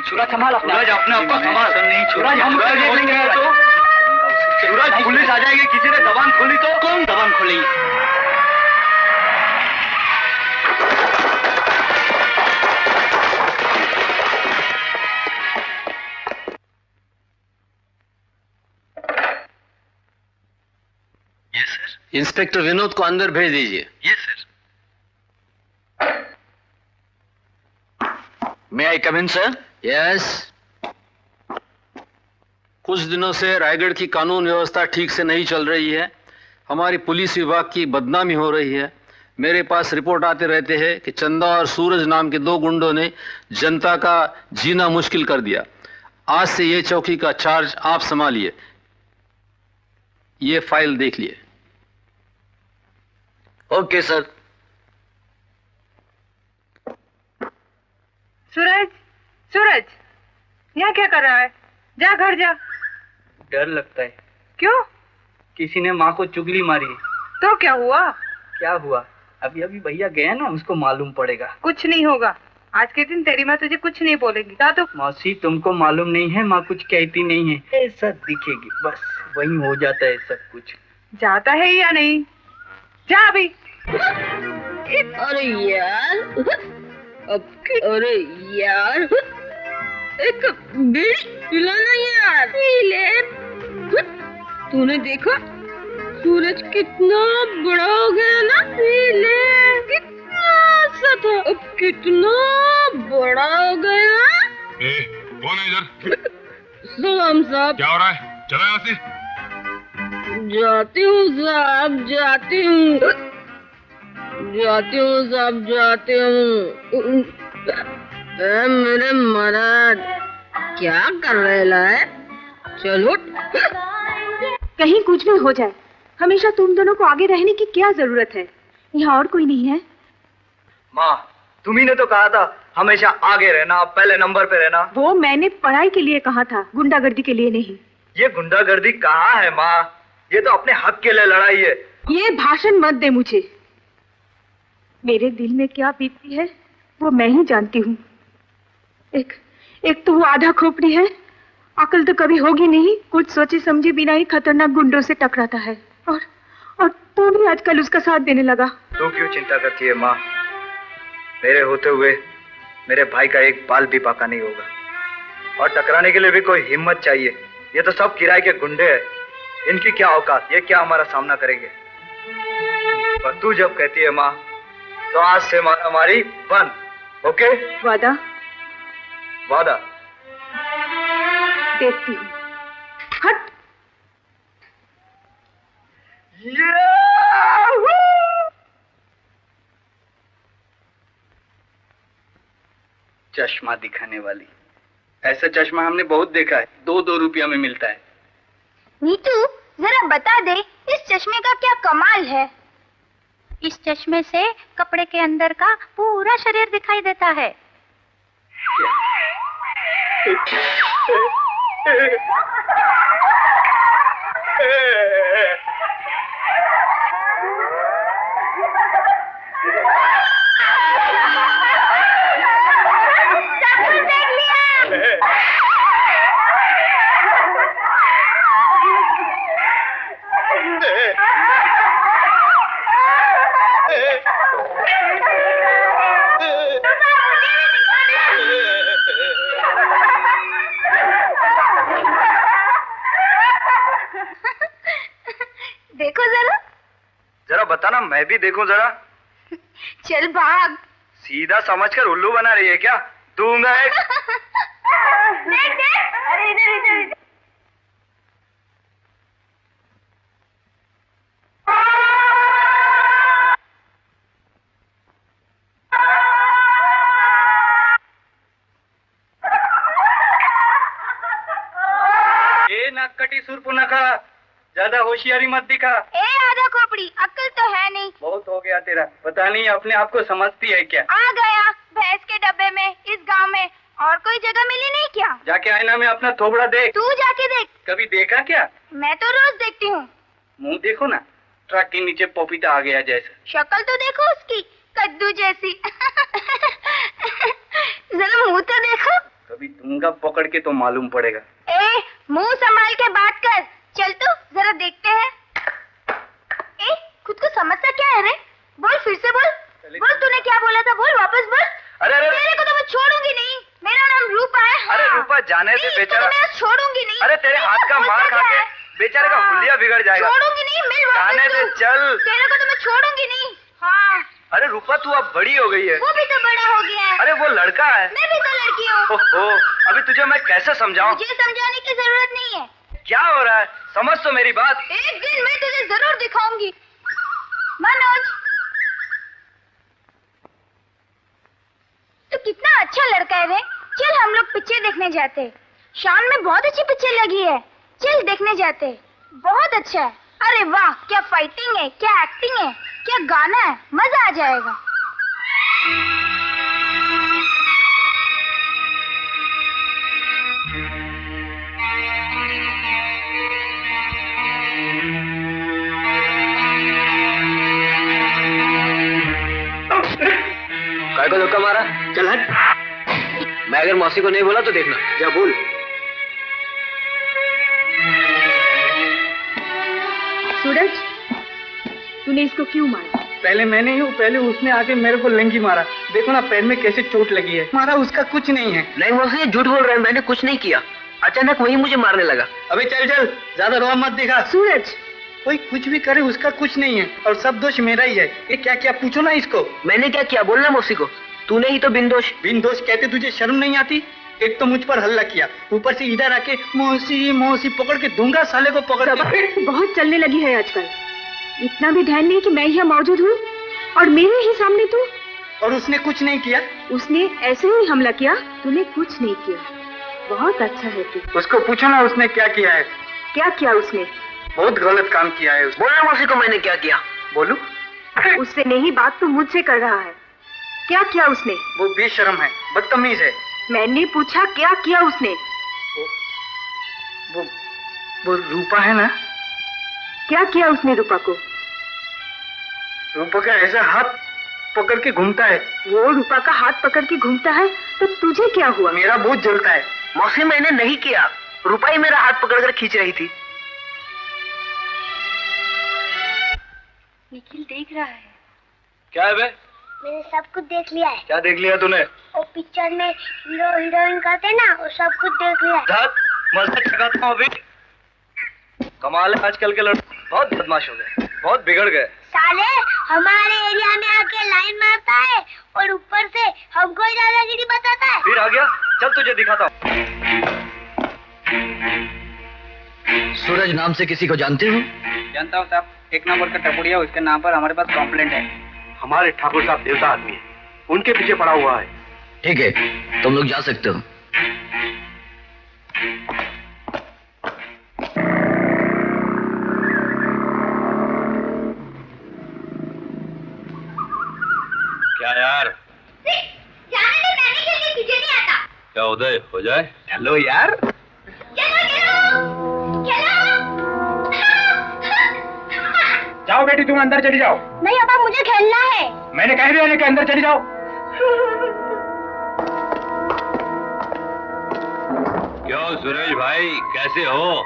सूरज संभाल अपने आप को संभाल। नहीं सूरज, हम देख लेंगे। तो सूरज, पुलिस आ जाएगी। किसी ने जबान खोली तो? कौन जबान खोली? Yes sir. इंस्पेक्टर विनोद को अंदर भेज दीजिए। Yes sir. May I come in sir? Yes. कुछ दिनों से रायगढ़ की कानून व्यवस्था ठीक से नहीं चल रही है। हमारी पुलिस विभाग की बदनामी हो रही है। मेरे पास रिपोर्ट आते रहते हैं कि चंदा और सूरज नाम के 2 गुंडों ने जनता का जीना मुश्किल कर दिया। आज से ये चौकी का चार्ज आप संभालिए। ये फाइल देख लिए। Okay sir. सूरज, सूरज, यहाँ क्या कर रहा है? जा घर जा। डर लगता है। क्यों? किसी ने माँ को चुगली मारी है। तो क्या हुआ? क्या हुआ? अभी अभी भैया गया ना, उसको मालूम पड़ेगा। कुछ नहीं होगा। आज के दिन तेरी माँ तुझे कुछ नहीं बोलेगी। जा तो। मौसी तुमको मालूम नहीं है, माँ कुछ कहती नहीं है, ऐसा दिखेगी बस, वही हो जाता है सब कुछ। जाता है या नहीं? जा अभी। अरे यार, अरे यार, एक बीड़ी पिलाना यार। ले। तूने देखा सूरज कितना बड़ा हो गया ना? ले, कितना सा था, अब कितना बड़ा हो गया। कौन है इधर? सलाम साहब। क्या हो रहा है? चलो यहाँ से। जाती हूँ साहब, जाती हूँ, जाती हूँ साहब, जाती हूँ। मेरे मर्द क्या कर रहे है? चलो। कहीं कुछ भी हो जाए, हमेशा तुम दोनों को आगे रहने की क्या जरूरत है? यहाँ और कोई नहीं है। माँ, तुम्ही ने तो कहा था हमेशा आगे रहना, पहले नंबर पे रहना। वो मैंने पढ़ाई के लिए कहा था, गुंडागर्दी के लिए नहीं। ये गुंडागर्दी कहाँ है माँ? ये तो अपने हक के लिए लड़ाई है। ये भाषण मत दे मुझे। मेरे दिल में क्या बीतती है वो मैं ही जानती हूँ। एक तो वो आधा खोपड़ी है, अकल तो कभी होगी नहीं, कुछ सोचे समझे बिना ही खतरनाक गुंडों से टकराता है। और तू भी आजकल उसका साथ देने लगा। तो क्यों चिंता करती है माँ? मेरे होते हुए मेरे भाई का एक बाल भी बाका नहीं होगा, और टकराने के लिए भी कोई हिम्मत चाहिए। ये तो सब किराए के गुंडे हैं, इनकी क्या औकात, ये क्या हमारा सामना करेंगे? पर तू जब कहती है माँ, तो आज से मारामारी बंद। ओके? वादा? वादा। देखती हूँ। हट। चश्मा दिखाने वाली। ऐसा चश्मा हमने बहुत देखा है, 2-2 रुपया में मिलता है। नीतू, जरा बता दे इस चश्मे का क्या कमाल है? इस चश्मे से कपड़े के अंदर का पूरा शरीर दिखाई देता है। देखो जरा। जरा बताना, मैं भी देखूं जरा। चल भाग। सीधा समझकर उल्लू बना रही है क्या? दूंगा एक। देख देख, अरे इधर इधर इधर। ये नक्कटी सुरपुनखा, ज्यादा होशियारी मत दिखा। ए आधा खोपड़ी, अक्ल तो है नहीं। बहुत हो गया तेरा, पता नहीं अपने आप को समझती है क्या? आ गया भैंस के डब्बे में, इस गांव में और कोई जगह मिली नहीं क्या? जाके आईना में अपना थोबड़ा देख। तू जाके देख। कभी देखा क्या? मैं तो रोज देखती हूँ। मुंह देखो ना, ट्रक के नीचे पपीता आ गया जैसा। शक्ल तो देखो उसकी, कद्दू जैसी। जरा मुंह तो देखो। कभी दूंगा पकड़ के तो मालूम पड़ेगा। ए, मुंह संभाल के बात कर। चल तो जरा देखते हैं। ए, खुद को समझता क्या है रे? बोल, फिर से बोल। बोल, तूने क्या बोला था? बोल, वापस बोल। अरे तेरे को तो मैं छोड़ूंगी नहीं। मेरा नाम रूपा है। हाँ। अरे रूपा, जाने दे बेचारा। मैं छोड़ूंगी नहीं। अरे तेरे हाथ का मार खा के बेचारे का हुलिया बिगड़ जाएगा। छोड़ूंगी नहीं, मिल वापस। जाने दे, चल। तेरे को तो मैं छोड़ूंगी नहीं। हाँ। अरे रूपा, तू अब बड़ी हो गई है। वो भी तो बड़ा हो गया है। अरे वो लड़का है। मैं भी तो लड़की हूँ। ओहो, अभी तुझे मैं कैसे समझाऊं? मुझे समझाने की जरूरत नहीं है। क्या हो रहा है? समझ तो मेरी बात। एक दिन मैं तुझे जरूर दिखाऊंगी। मनोज, कितना अच्छा लड़का है रे। चल हम लोग पिक्चर देखने जाते हैं। शाम में बहुत अच्छी पिक्चर लगी है, चल देखने जाते हैं। बहुत अच्छा है। अरे वाह, क्या फाइटिंग है, क्या एक्टिंग है, क्या गाना है, मजा आ जाएगा। काय को धक्का मारा? चल हट। मैं अगर मौसी को नहीं बोला तो देखना। जा बोल। सूरज, तूने इसको क्यों मारा? पहले मैंने ही, पहले उसने आके मेरे को लंगी मारा। देखो ना पैर में कैसे चोट लगी है। मारा उसका कुछ नहीं है। नहीं मौसी, झूठ बोल रहा है, मैंने कुछ नहीं किया। अचानक वही मुझे मारने लगा। अबे चल चल, ज्यादा रोआ मत दिखा। सूरज, कोई कुछ भी करे उसका कुछ नहीं है और सब दोष मेरा ही है। ये क्या क्या पूछो ना इसको। मैंने क्या किया बोलना मौसी को। तूने ही तो बिन दोष कहते, तुझे शर्म नहीं आती? एक तो मुझ पर हल्ला किया, ऊपर से इधर आके मौसी मौसी पकड़ के दूंगा साले को पकड़ के। बहुत चलने लगी है आजकल। इतना भी ध्यान नहीं कि मैं यहाँ मौजूद हूँ और मेरे ही सामने तू। और उसने कुछ नहीं किया? उसने ऐसे ही हमला किया, तूने कुछ नहीं किया। बहुत अच्छा है तू। उसको पूछो ना उसने क्या किया है। क्या किया उसने? बहुत गलत काम किया है। बोलना मौसी को मैंने क्या किया। बोलू? उससे नहीं बात तू मुझसे कर रहा है। क्या किया उसने? वो बेशर्म है, बदतमीज है। मैंने पूछा क्या किया उसने? वो रूपा है ना? क्या किया उसने रूपा को? रूपा का ऐसा हाथ पकड़ के घूमता है। वो रूपा का हाथ पकड़ के घूमता है तो तुझे क्या हुआ? मेरा बहुत जलता है। मौसी मैंने नहीं किया, रूपा ही मेरा हाथ पकड़ कर खींच रही थी। निखिल देख रहा है। क्या है बे? मैंने सब कुछ देख लिया है। क्या देख लिया तूने? वो पिक्चर में हीरो हीरोइन करते ना, वो सब कुछ देख लिया है। मस्त चकाता हूँ अभी। कमाल है, आजकल के लड़के बहुत बदमाश हो गए, बहुत बिगड़ गए। साले हमारे एरिया में आके लाइन मारता है और ऊपर से हमको ही दादागिरी बताता है। फिर आ गया, चल तुझे दिखाता हूँ। सूरज नाम से किसी को जानते हो? जानता हूँ साहब, एक नंबर का टपुड़िया, उसके नाम पर हमारे पास कॉम्प्लेंट है। हमारे ठाकुर साहब देवता आदमी है, उनके पीछे पड़ा हुआ है। ठीक है, तुम लोग जा सकते हो। क्या यार? जाने दे, मैंने खेलने, तुझे नहीं आता। क्या उदय हो जाए? चलो यार। जाओ बेटी, तुम अंदर चली जाओ। नहीं अब मुझे खेलना है। मैंने कह दिया कि अंदर चली जाओ। क्यों सुरेश भाई, कैसे हो?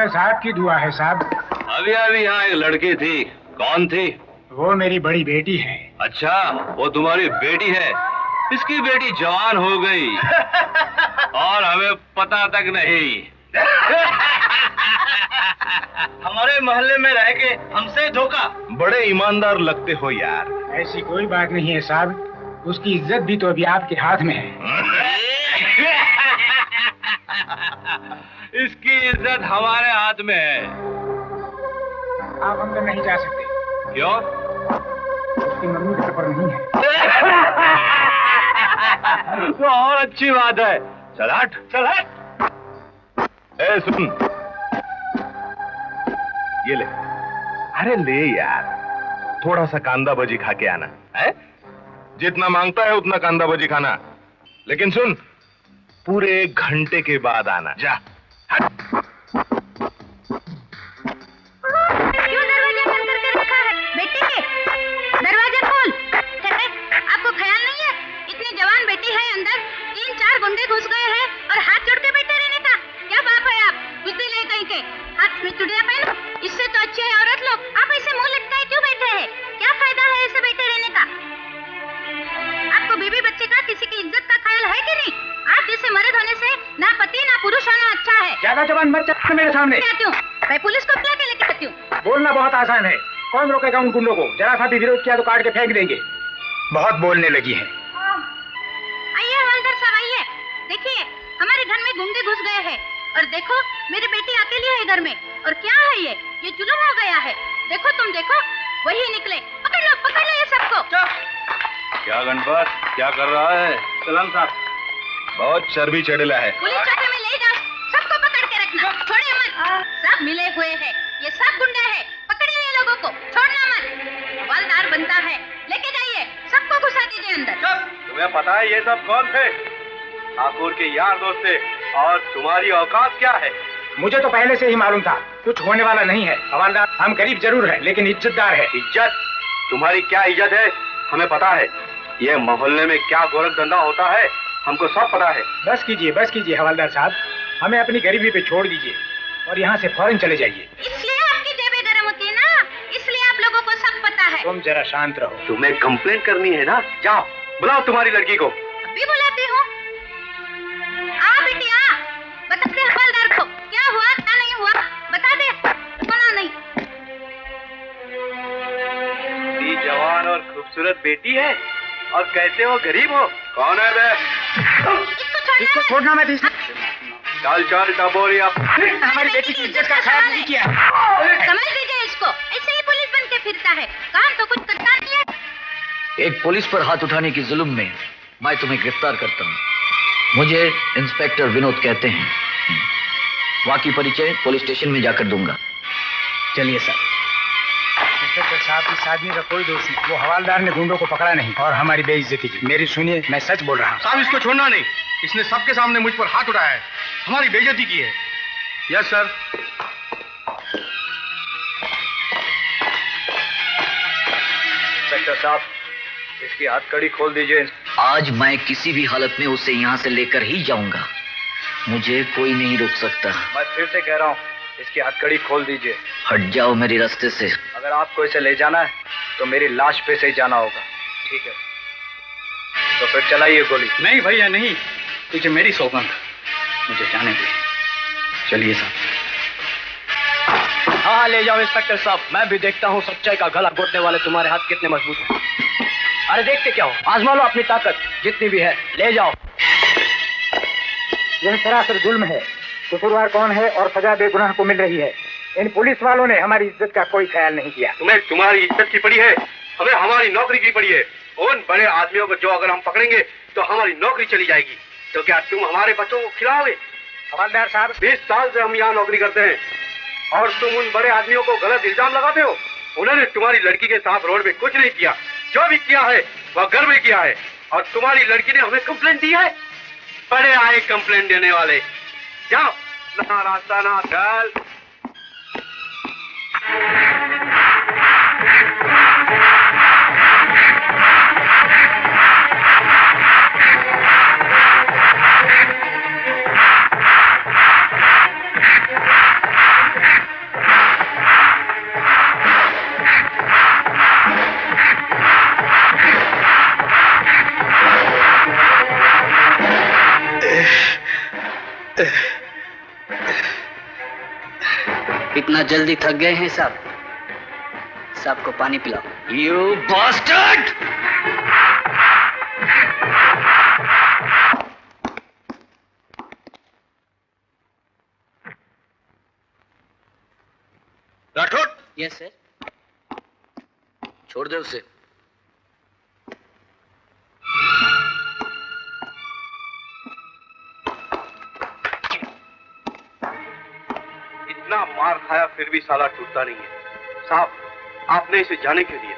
साहब की दुआ है साहब। अभी अभी यहाँ एक लड़की थी, कौन थी? वो मेरी बड़ी बेटी है। अच्छा, वो तुम्हारी बेटी है। इसकी बेटी जवान हो गई और हमें पता तक नहीं। हमारे मोहल्ले में रह के हमसे धोखा। बड़े ईमानदार लगते हो यार। ऐसी कोई बात नहीं है साहब, उसकी इज्जत भी तो अभी आपके हाथ में है। इसकी इज्जत हमारे हाथ में है। आप अंदर नहीं जा सकते। क्यों? उसकी मम्मी का पेपर नहीं है। तो और अच्छी बात है। चल हट, चल हट। ए सुन, ये ले। अरे ले यार, थोड़ा सा कांदा भजी खा के आना है। जितना मांगता है उतना कांदा भजी खाना, लेकिन सुन, पूरे 1 घंटे के बाद आना। जा हट। क्यों दरवाजा बंद करके रखा है? बेटे, दरवाजा खोल। आपको ख्याल नहीं है इतनी जवान बेटी है अंदर, 3-4 गुंडे घुस गए हैं और हाथ जोड़ के बैठे रहने का क्या बाप है? आप बुद्धि ले कहीं के, हाथ में चुड़िया पहनो। इससे तो अच्छे है औरत लोग, आप ऐसे मुंह लटकाए क्यों बैठे हैं? क्या फायदा है ऐसे बैठे रहने का? आपको बीबी बच्चे का, किसी की इज्जत का ख्याल है कि नहीं? आप जैसे मर्द होने से ना पति ना पुरुष होना अच्छा है। ज्यादा जबान मत चल मेरे सामने। क्या क्यों? मैं पुलिस को बुला के लेके आती हूँ। बोलना बहुत आसान है, कौन रोकेगा उन गुंडों को? जरा सा भी विरोध किया तो काट के फेंक देंगे। बहुत बोलने लगी है। आइए हवलदार साहब, आइए। देखिए हमारे घर में गुंडे घुस गए हैं और देखो मेरी बेटी अकेली है घर में। और क्या है ये जुल्म हो गया है। देखो तुम देखो, वही निकले। पकड़ लो ये सबको। क्या गणपत, क्या कर रहा है? सलाम साहब। बहुत चर्बी चढ़ेला है। पुलिस चौकी में ले जाओ, सबको पकड़ के रखना, छोड़िए मत। सब मिले हुए हैं, ये सब गुंडे हैं, पकड़िए ये लोगों को, छोड़ना मत। हवलदार बनता है, लेके जाइए, सबको घुसा दीजिए अंदर। तुम्हें पता है ये सब कौन थे? ठाकुर के यार दोस्त थे। और तुम्हारी औकात क्या है? मुझे तो पहले से ही मालूम था, कुछ होने वाला नहीं है। हवलदार, हम गरीब जरूर है, लेकिन इज्जतदार है। इज्जत? तुम्हारी क्या इज्जत है हमें पता है। ये मोहल्ले में क्या गोरख धंधा होता है हमको सब पता है। बस कीजिए हवलदार साहब, हमें अपनी गरीबी पे छोड़ दीजिए और यहाँ से फौरन चले जाइए। इसलिए आपकी जेबें गर्म होती है ना, इसलिए आप लोगों को सब पता है। तुम जरा शांत रहो। तुम्हें कंप्लेंट करनी है ना, जाओ बुलाओ तुम्हारी लड़की को। अभी बुलाती हूँ। आ बेटी आ, बता दे हवलदार को क्या हुआ क्या नहीं हुआ, बता दे। सुना नहीं। जवान और खूबसूरत बेटी है और कहते हो गरीब हो। कौन है बे? इसको छोड़ना मत। चल चल टपोरिया, हमारी बेटी की इज्जत का ख्याल नहीं किया। समझ लीजिए इसको, ऐसे ही पुलिस बन के फिरता है, काम तो कुछ करता नहीं है। एक पुलिस पर हाथ उठाने की जुल्म में मैं तुम्हें गिरफ्तार करता हूँ। मुझे इंस्पेक्टर विनोद कहते हैं। बाकी परिचय पुलिस स्टेशन में जाकर दूंगा। चलिए सर। इंस्पेक्टर साहब, इस आदमी का कोई दोष नहीं। वो हवलदार ने गुंडों को पकड़ा नहीं और हमारी बेइज्जती की। मेरी सुनिए, मैं सच बोल रहा हूँ। साहब इसको छोड़ना नहीं, इसने सबके सामने मुझ पर हाथ उठाया है, हमारी बेइज्जती की है। Yes sir. इंस्पेक्टर साहब, इसकी हथकड़ी खोल दीजिए। आज मैं किसी भी हालत में उसे यहाँ से लेकर ही जाऊंगा। मुझे कोई नहीं रोक सकता। मैं फिर से कह रहा हूँ, इसकी हथकड़ी खोल दीजिए। हट जाओ मेरे रास्ते से। अगर आपको इसे ले जाना है तो मेरी लाश पे से ही जाना होगा। ठीक है, तो फिर चलाइए गोली। नहीं भैया नहीं, तुझे मेरी सौगंध, मुझे जाने दे। चलिए साहब। हाँ ले जाओ इंस्पेक्टर साहब, मैं भी देखता हूँ सच्चाई का गला घोटने वाले तुम्हारे हाथ कितने मजबूत हैं। अरे देखते क्या हो, आजमा लो अपनी ताकत जितनी भी है, ले जाओ। यह सरासर जुल्म है। कसूरवार कौन है और सजा बेगुनाह को मिल रही है। इन पुलिस वालों ने हमारी इज्जत का कोई ख्याल नहीं किया। तुम्हें तुम्हारी इज्जत की पड़ी है, हमें हमारी नौकरी की पड़ी है। उन बड़े आदमियों को जो अगर हम पकड़ेंगे तो हमारी नौकरी चली जाएगी। तो क्या तुम हमारे बच्चों को खिलाओगे? हवलदार साहब, 20 साल से हम यहाँ नौकरी करते हैं और तुम उन बड़े आदमियों को गलत इल्जाम लगाते हो। उन्होंने तुम्हारी लड़की के साथ रोड में कुछ नहीं किया, जो भी किया है वह घर में किया है। और तुम्हारी लड़की ने हमें कंप्लेंट दी है। बड़े आए कंप्लेंट देने वाले, जाओ ना रास्ता ना चल। इतना जल्दी थक गए हैं साहब? साहब को पानी पिलाओ। You bastard! Rathore. Yes sir. छोड़ दे उसे। इतना मार खाया फिर भी साला टूटता नहीं है। साहब, आपने इसे जाने क्यों दिया?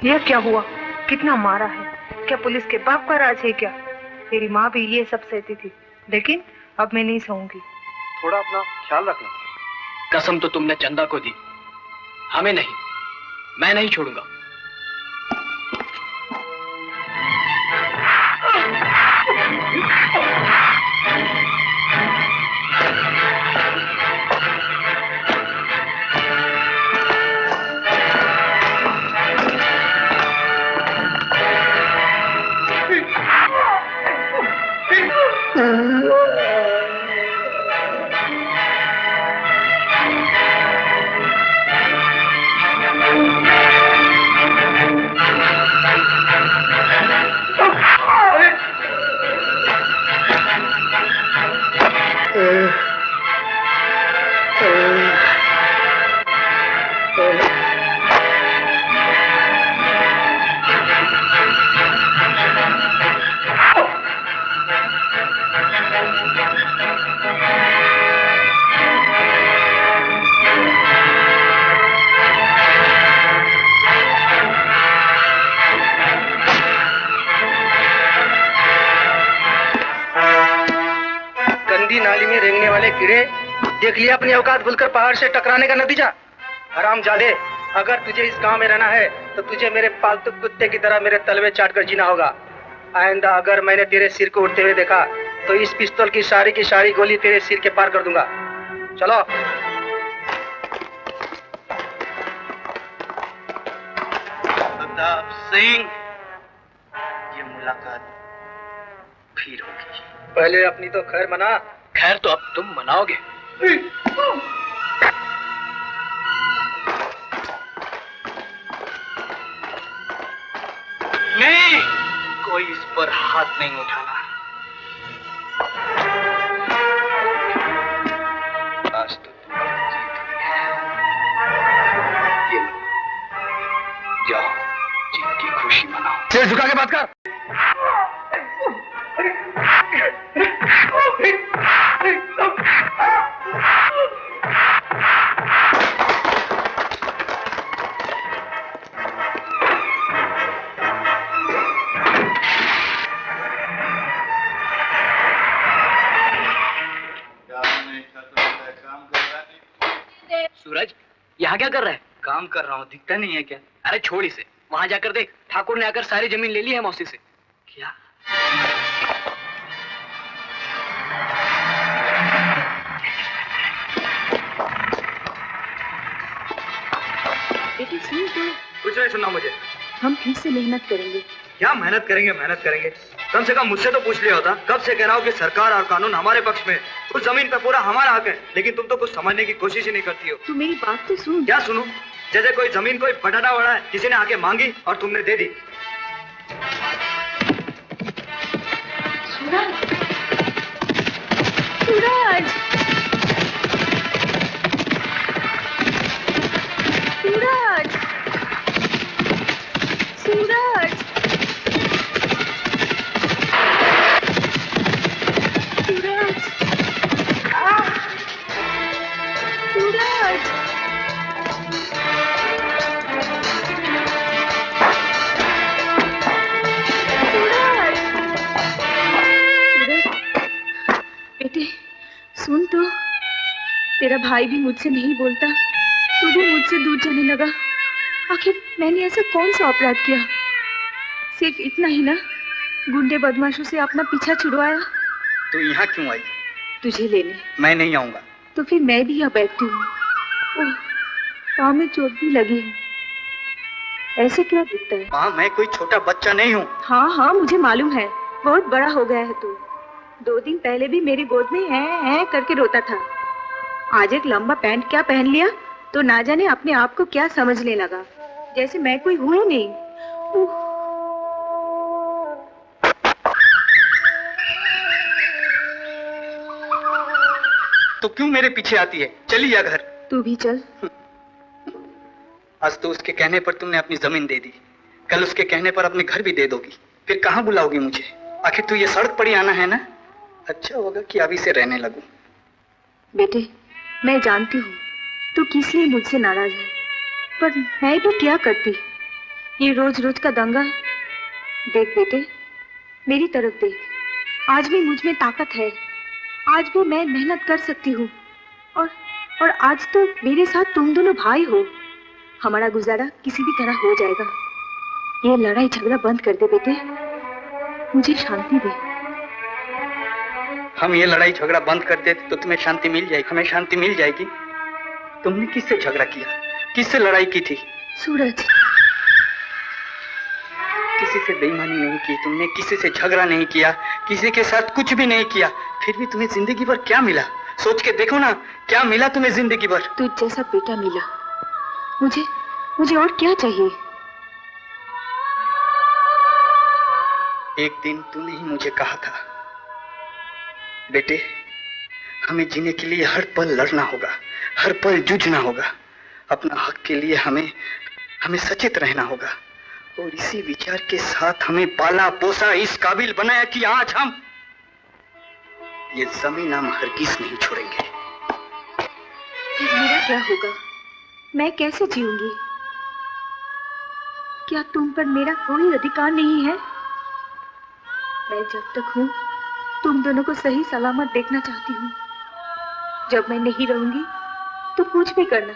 यह क्या हुआ? कितना मारा है? क्या पुलिस के बाप का राज है क्या? तेरी माँ भी ये सब सहती थी, लेकिन अब मैं नहीं सहूंगी। थोड़ा अपना ख्याल रखना। कसम तो तुमने चंदा को दी, हमें नहीं। मैं नहीं छोड़ूंगा। कीड़े, देख लिया अपनी औकात भूलकर पहाड़ से टकराने का नतीजा। हरामजादे, अगर तुझे इस गांव में रहना है तो तुझे मेरे पालतू कुत्ते की तरह मेरे तलवे चाटकर जीना होगा। आइंदा अगर मैंने तेरे सिर को उठते हुए देखा तो इस पिस्तौल की सारी गोली तेरे सिर के पार कर दूंगा। चलो। प्रताप सिंह, ये मुलाकात फिर होगी। पहले अपनी तो खैर मना। खैर तो अब तुम मनाओगे। नहीं, कोई इस पर हाथ नहीं उठाना। आज तो तुम्हारी जीत हुई है। ये लो, जाओ जीत की खुशी मनाओ। सिर झुका के बात कर। सूरज, यहाँ क्या कर रहा है? काम कर रहा हूँ, दिखता नहीं है क्या? अरे छोड़ इसे, वहाँ जाकर देख, ठाकुर ने आकर सारी जमीन ले ली है मौसी से। क्या? बेटी सुन तो। कुछ नहीं सुनना मुझे। हम फिर से मेहनत करेंगे। क्या मेहनत करेंगे? मेहनत करेंगे कम से कम मुझसे तो पूछ लिया होता। कब से कह रहा हूँ कि सरकार और कानून हमारे पक्ष में, उस जमीन पे पूरा हमारा हक है, लेकिन तुम तो कुछ समझने की कोशिश ही नहीं करती हो। तू मेरी बात तो सुन। क्या सुनूं? जैसे कोई जमीन कोई बटाटा वड़ा है, किसी ने आके मांगी और तुमने दे दी। सूरज, सूरज, सूरज, सूरज, सूरज, सूरज। बेटे सुन तो, तेरा भाई भी मुझसे नहीं बोलता, तू भी मुझसे दूर जाने लगा। आखिर मैंने ऐसा कौन सा अपराध किया? सिर्फ इतना ही ना, गुंडे बदमाशों से अपना पीछा छुड़वाया। तू यहाँ क्यों आई? तुझे लेने। मैं नहीं आऊंगा। तो फिर मैं भी यहाँ बैठती हूँ। ओह, पाँव में चोट भी लगी है। ऐसे क्या दिखता है? माँ, मैं कोई छोटा बच्चा नहीं हूँ। हाँ हाँ, मुझे मालूम है, बहुत बड़ा हो गया है तू। 2 दिन पहले भी मेरी गोद में है करके रोता था। आज एक लंबा पैंट क्या पहन लिया तो ना जाने अपने आप को क्या समझने लगा, जैसे मैं कोई हूँ ही नहीं। तो क्यों मेरे पीछे आती है? चली जा घर। तू भी चल। आज तो उसके कहने पर तुमने अपनी जमीन दे दी, कल उसके कहने पर अपने घर भी दे दोगी, फिर कहाँ बुलाओगी मुझे? आखिर तू ये सड़क पर ही आना है ना? अच्छा होगा कि अभी से रहने लगूं। बेटे, मैं जानती हूँ तू किस लिए मुझसे नाराज है, पर मैं भी क्या करती? ये रोज रोज का दंगा। देख बेटे, मेरी तरफ देख, आज भी मुझ में ताकत है, आज भी मैं मेहनत कर सकती हूँ। और आज तो मेरे साथ तुम दोनों भाई हो। हमारा गुजारा किसी भी तरह हो जाएगा। ये लड़ाई झगड़ा बंद कर दे बेटे, मुझे शांति दे। हम ये लड़ाई झगड़ा बंद कर देते तो तुम्हें शांति मिल जाएगी, हमें शांति मिल जाएगी। तुमने किससे झगड़ा किया, किससे लड़ाई की थी? सूरज, किसी से बेईमानी नहीं की तुमने, किसी से झगड़ा नहीं किया, किसी के साथ कुछ भी नहीं किया, फिर भी तुम्हें जिंदगी भर क्या मिला? सोच के देखो ना, क्या मिला तुम्हें जिंदगी भर? तुझ जैसा बेटा मिला, मुझे और क्या चाहिए? एक दिन तूने ही मुझे कहा था, बेटे हमें जीने के लिए हर पल लड़ना होगा, हर पल जूझना होगा, अपना हक के लिए हमें सचेत रहना होगा। और इसी विचार के साथ हमें पाला पोसा, इस काबिल बनाया कि आज हम ये जमीन हम हरगिज नहीं छोड़ेंगे। फिर मेरा क्या होगा? मैं कैसे जीऊंगी? क्या तुम पर मेरा कोई अधिकार नहीं है? मैं जब तक हूं तुम दोनों को सही सलामत देखना चाहती हूँ। जब मैं नहीं रहूंगी तो कुछ भी करना,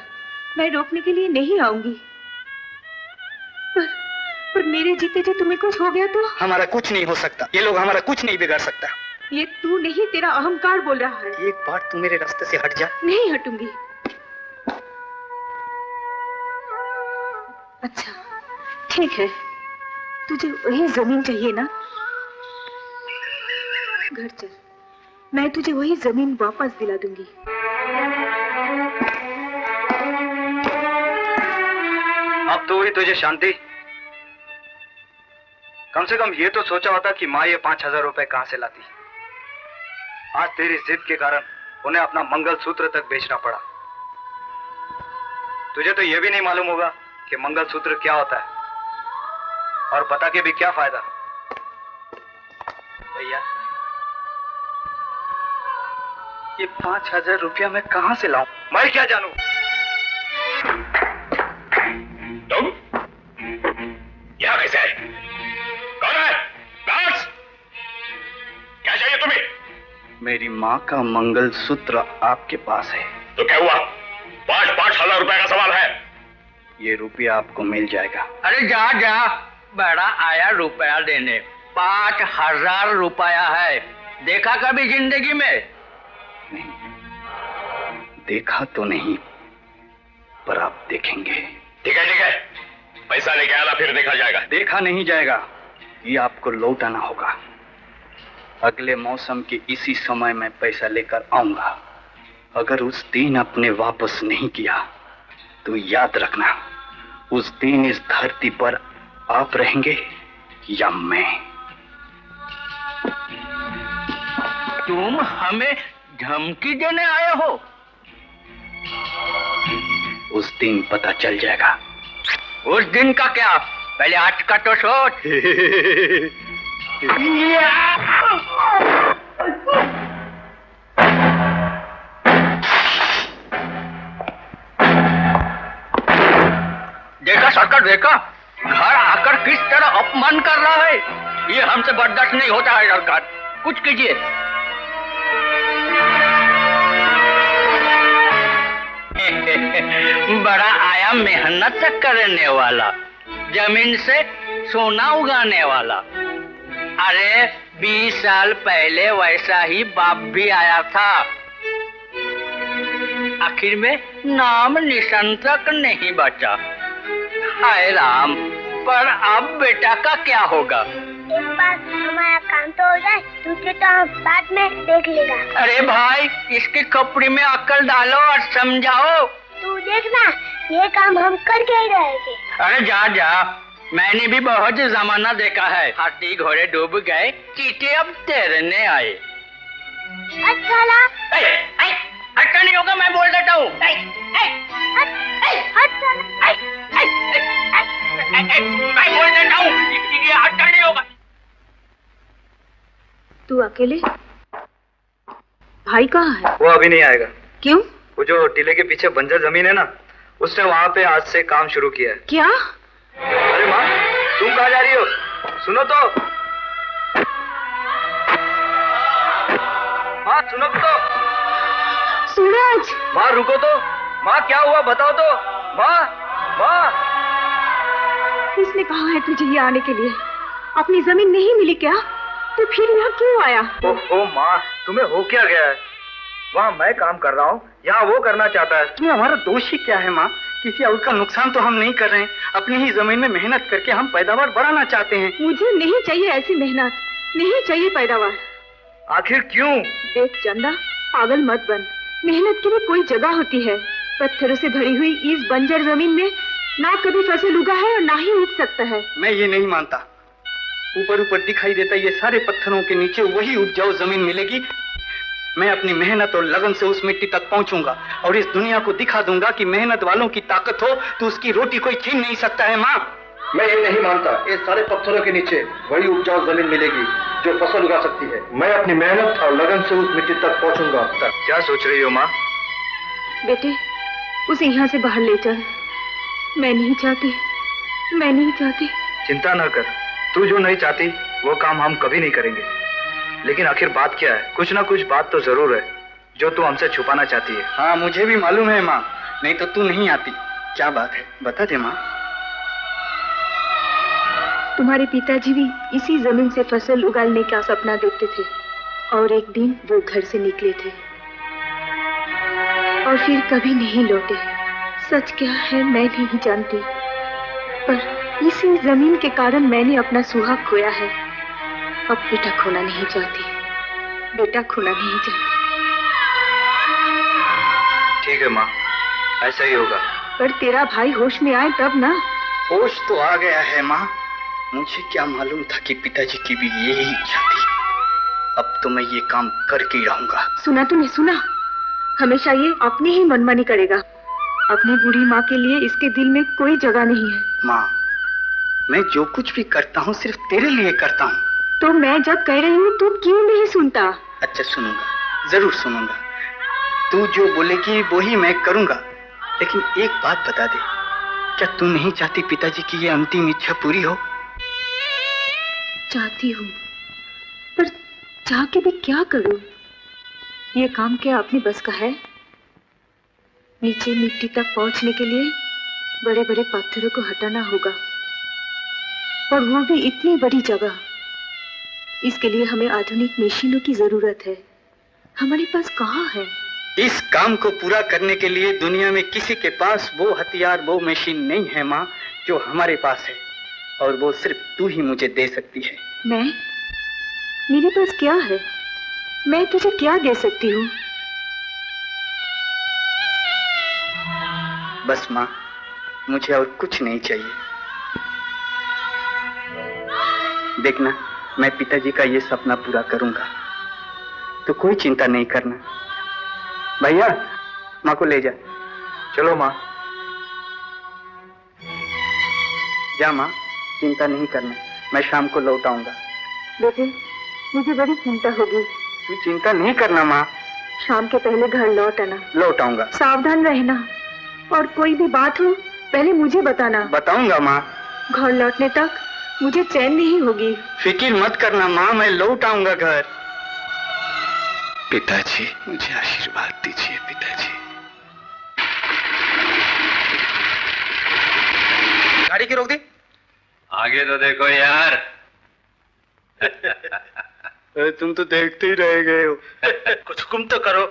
मैं रोकने के लिए नहीं आऊंगी। पर मेरे जीते जी तुम्हें कुछ हो गया तो? हमारा कुछ नहीं हो सकता, ये लोग हमारा कुछ नहीं बिगाड़ सकता। ये तू नहीं, तेरा अहंकार बोल रहा है। एक बार तू मेरे रास्ते से हट जा। नहीं हटूंगी। अच्छा ठीक है, तुझे वही जमीन चाहिए ना? घर चल, मैं तुझे वही जमीन वापस दिला दूंगी। अब तो हुई तुझे शांति। कम से कम ये तो सोचा होता कि माँ ये 5,000 रुपए कहां से लाती। आज तेरी जिद के कारण उन्हें अपना मंगलसूत्र तक बेचना पड़ा। तुझे तो ये भी नहीं मालूम होगा कि मंगलसूत्र क्या होता है, और बता के भी क्या फायदा। भैया ये 5,000 रुपया मैं कहां से लाऊं? मैं क्या जानूं? तुम यहां कैसे आए? कौन है? गार्ड्स! क्या चाहिए तुम्हें? मेरी माँ का मंगलसूत्र आपके पास है। तो क्या हुआ? 5,000 रुपए का सवाल है। ये रुपया आपको मिल जाएगा। अरे जा जा, बड़ा आया रुपया देने। 5,000 रुपया है। देखा कभी जिंदगी में? नहीं, देखा तो नहीं, पर आप देखेंगे। ठीक है, पैसा लेके आना, फिर देखा जाएगा। देखा नहीं जाएगा, ये आपको लौटाना होगा। अगले मौसम के इसी समय मैं पैसा लेकर आऊंगा। अगर उस दिन आपने वापस नहीं किया तो याद रखना, उस दिन इस धरती पर आप रहेंगे या मैं। तुम हमें धमकी देने आए हो? उस दिन पता चल जाएगा। उस दिन का क्या, पहले आज का तो सोच। देखा सरकार, देखा घर आकर किस तरह अपमान कर रहा है। ये हमसे बर्दाश्त नहीं होता है सरकार, कुछ कीजिए। बड़ा आया मेहनत करने वाला, जमीन से सोना उगाने वाला। अरे 20 साल पहले वैसा ही बाप भी आया था, आखिर में नाम निशान तक नहीं बचा। हाय राम, पर अब बेटा का क्या होगा? एक बार हमारा काम तो हो जाए, दूसरे तो हम बाद में देख लेगा। अरे भाई, इसकी खोपड़ी में अक्ल डालो और समझाओ। तू देखना, ये काम हम करके ही रहेंगे। अरे जा जा, मैंने भी बहुत जमाना देखा है। हाथी घोड़े डूब गए, चींटी अब तैरने आए। अच्छा ला। अच्छा नहीं होगा, मैं बोल देता हूँ। मैं बोल देता हूँ, ये अच्छा नहीं होगा। तू अकेले? भाई कहाँ है? वो अभी नहीं आएगा। क्यों? वो जो टीले के पीछे बंजर जमीन है ना, उसने वहाँ पे आज से काम शुरू किया है। क्या? अरे माँ, तुम कहाँ जा रही हो? सुनो तो। माँ सुनो तो। सूरज! माँ रुको तो। माँ क्या हुआ बताओ तो। माँ, माँ। किसने कहा है तुझे ये आने के लिए? अपनी जमीन नहीं मिली क्या? तो फिर यहाँ क्यों आया? ओहो माँ, तुम्हें हो क्या गया है? वहाँ मैं काम कर रहा हूँ, यहाँ वो करना चाहता है। तुम्हें हमारा दोष ही क्या है माँ? किसी और का नुकसान तो हम नहीं कर रहे हैं, अपनी ही जमीन में मेहनत करके हम पैदावार बढ़ाना चाहते हैं। मुझे नहीं चाहिए ऐसी मेहनत, नहीं चाहिए पैदावार। आखिर क्यों? देख चंदा, पागल मत बन। मेहनत की भी कोई जगह होती है। पत्थरों से भरी हुई इस बंजर जमीन में ना कभी फसल उगा है और ना ही उग सकता है। मैं ये नहीं मानता। ऊपर ऊपर दिखाई देता ये सारे पत्थरों के नीचे वही उपजाऊ जमीन मिलेगी। मैं अपनी मेहनत और लगन से उस मिट्टी तक पहुंचूंगा और इस दुनिया को दिखा दूंगा कि मेहनत वालों की ताकत हो तो उसकी रोटी कोई छीन नहीं सकता है। माँ, मैं ये नहीं मानता। ये सारे पत्थरों के नीचे वही उपजाऊ जमीन मिलेगी जो फसल उगा सकती है। मैं अपनी मेहनत और लगन से उस मिट्टी तक पहुंचूंगा। क्या सोच रही हो माँ? बेटे, उसे यहाँ से बाहर ले चल। मैं नहीं चाहती, मैं नहीं चाहती। चिंता न कर, तू जो नहीं चाहती वो काम हम कभी नहीं करेंगे। लेकिन आखिर बात क्या है? कुछ ना कुछ बात तो जरूर है। जो तू हमसे छुपाना चाहती है। हाँ मुझे भी मालूम है माँ, नहीं तो तू नहीं आती। क्या बात है बता दे माँ। तुम्हारे पिताजी भी इसी जमीन से फसल उगाने का सपना देखते थे और एक दिन वो घर से निकले थे और फिर कभी नहीं लौटे। सच क्या है मैं नहीं जानती, पर इसी जमीन के कारण मैंने अपना सुहाग खोया है। अब बेटा खोना नहीं चाहती, बेटा खोना नहीं चाहती। ठीक है माँ, ऐसा ही होगा। पर तेरा भाई होश में आए तब ना। होश तो आ गया है माँ, मुझे क्या मालूम था कि पिताजी की भी यही इच्छा थी। अब तो मैं ये काम करके ही रहूंगा। सुना तूने, सुना? हमेशा ये अपनी ही मनमानी करेगा। अपनी बूढ़ी माँ के लिए इसके दिल में कोई जगह नहीं है। माँ, मैं जो कुछ भी करता हूँ सिर्फ तेरे लिए करता हूँ। तो मैं जब कह रही हूँ तू क्यों नहीं सुनता? अच्छा सुनूंगा, जरूर सुनूंगा। तू जो बोलेगी वो ही मैं करूंगा। लेकिन एक बात बता दे, क्या तू नहीं चाहती पिताजी की ये अंतिम इच्छा पूरी हो? चाहती हूँ, पर चाह के भी क्या करूँ? ये काम क्या अपनी बस का है? नीचे मिट्टी तक पहुंचने के लिए बड़े बड़े पत्थरों को हटाना होगा, और वो भी इतनी बड़ी जगह। इसके लिए हमें आधुनिक मशीनों की जरूरत है। हमारे पास कहाँ है? इस काम को पूरा करने के लिए दुनिया में किसी के पास वो हथियार, वो मशीन नहीं है माँ, जो हमारे पास है, और वो सिर्फ तू ही मुझे दे सकती है। मैं? मेरे पास क्या है? मैं तुझे क्या दे सकती हूँ? बस माँ, मुझे और कुछ नहीं चाहिए। देखना, मैं पिताजी का ये सपना पूरा करूंगा, तो कोई चिंता नहीं करना। भैया, माँ को ले जा। चलो माँ। जा माँ, चिंता नहीं करना, मैं शाम को लौट आऊंगा। बेटे, मुझे बड़ी चिंता होगी। तू चिंता नहीं करना माँ। शाम के पहले घर लौट आना। लौट आऊंगा। सावधान रहना, और कोई भी बात हो पहले मुझे बताना। बताऊंगा माँ। घर लौटने तक मुझे चैन नहीं होगी। फिक्र मत करना माँ, मैं लौट आऊंगा घर। पिताजी, मुझे आशीर्वाद दीजिए पिताजी। गाड़ी की रोक दी। आगे तो देखो यार। तुम तो देखते ही रह गए हो। कुछ हुक्म तो करो।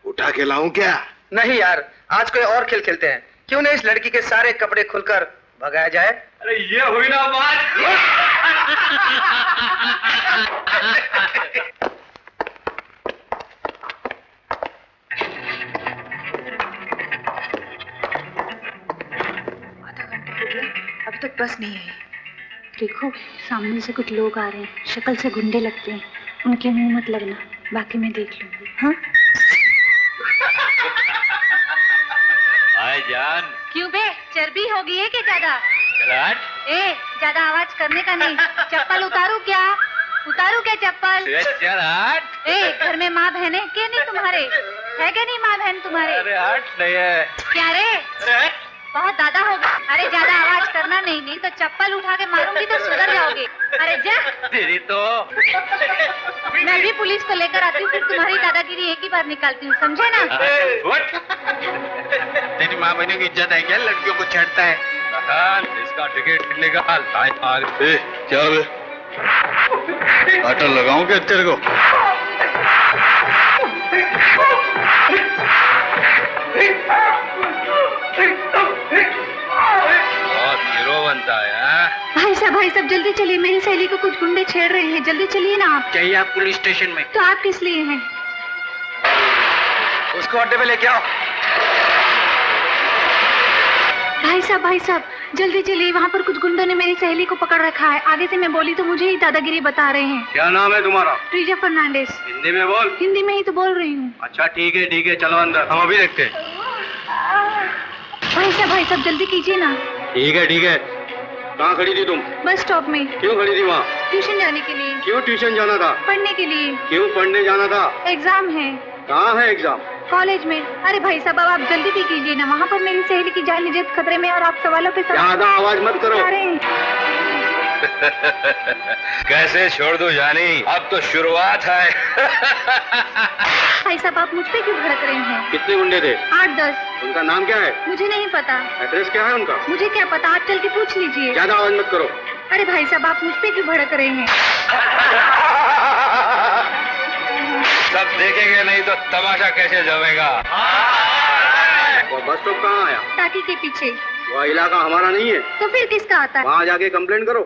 उठा के लाऊं क्या? नहीं यार, आज कोई और खेल खेलते हैं। क्यों नहीं इस लड़की के सारे कपड़े खुलकर भगाया जाए? अरे ये हुई ना बात। आधा घंटा हो गया, अभी तक बस नहीं आई। देखो, सामने से कुछ लोग आ रहे हैं, शक्ल से गुंडे लगते हैं। उनके मुंह मत लगना, बाकी मैं देख लूंगी। हाँ? जान। क्यों बे, चर्बी हो गई है क्या ज्यादा? ए, ज्यादा आवाज करने का नहीं। चप्पल उतारू क्या? उतारू क्या चप्पल? ए, घर में माँ बहन है क्या नहीं तुम्हारे? है क्या नहीं माँ बहन तुम्हारे? अरे हट नहीं है। क्या रे? बहुत दादा हो गया। अरे ज्यादा आवाज करना नहीं, नहीं तो चप्पल उठा के मारूंगी तो सुधर जाओगे। अरे जा। तेरी तो। मैं भी पुलिस को लेकर आती हूँ, फिर तुम्हारी दादागिरी एक ही बार निकालती हूँ, समझे ना? तेरी माँ बहनों की इज्जत है क्या? लड़कियों को छेड़ता है। इसका टिकट निकाल। क्या बे? आटा लगाऊं क्या तेरे को? भाई साहब जल्दी चलिए, मेरी सहेली को कुछ गुंडे छेड़ रहे हैं। जल्दी चलिए ना आप। चाहिए आप पुलिस स्टेशन में? तो आप किस लिए हैं? उसको अड्डे पे लेके आओ। भाई साहब जल्दी चलिए, वहाँ पर कुछ गुंडों ने मेरी सहेली को पकड़ रखा है। आगे से मैं बोली तो मुझे ही दादागिरी बता रहे हैं। क्या नाम है तुम्हारा? ट्रीजा फर्नांडिस। हिंदी में बोल। हिंदी में ही तो बोल रही हूँ। अच्छा ठीक है, चलो अंदर, हम अभी देखते हैं। भाई साहब जल्दी कीजिए ना। ठीक है। कहाँ खड़ी थी तुम? बस स्टॉप में। क्यों खड़ी थी वहाँ? ट्यूशन जाने के लिए। क्यों ट्यूशन जाना था? पढ़ने के लिए। क्यों पढ़ने जाना था? एग्जाम है। कहाँ है एग्जाम? कॉलेज में। अरे भाई साहब अब आप जल्दी भी कीजिए ना, वहाँ पर मेरी सहेली की जान इज्जत खतरे में और आप सवालों पे ज्यादा आवाज मत करो। कैसे छोड़ दूं जानी, अब तो शुरुआत है। भाई साहब आप मुझ पे क्यों भड़क रहे हैं? कितने गुंडे थे? 8-10। उनका नाम क्या है? मुझे नहीं पता। एड्रेस क्या है उनका? मुझे क्या पता, आप चल के पूछ लीजिए। ज्यादा आवाज मत करो। अरे भाई साहब आप मुझ पे क्यों भड़क रहे हैं? सब देखेंगे नहीं तो तमाशा कैसे जमेगा। वो बस स्टॉप कहाँ आया? टाकी के पीछे। वो इलाका हमारा नहीं है। तो फिर किसका आता है? वहाँ जाके कंप्लेंट करो।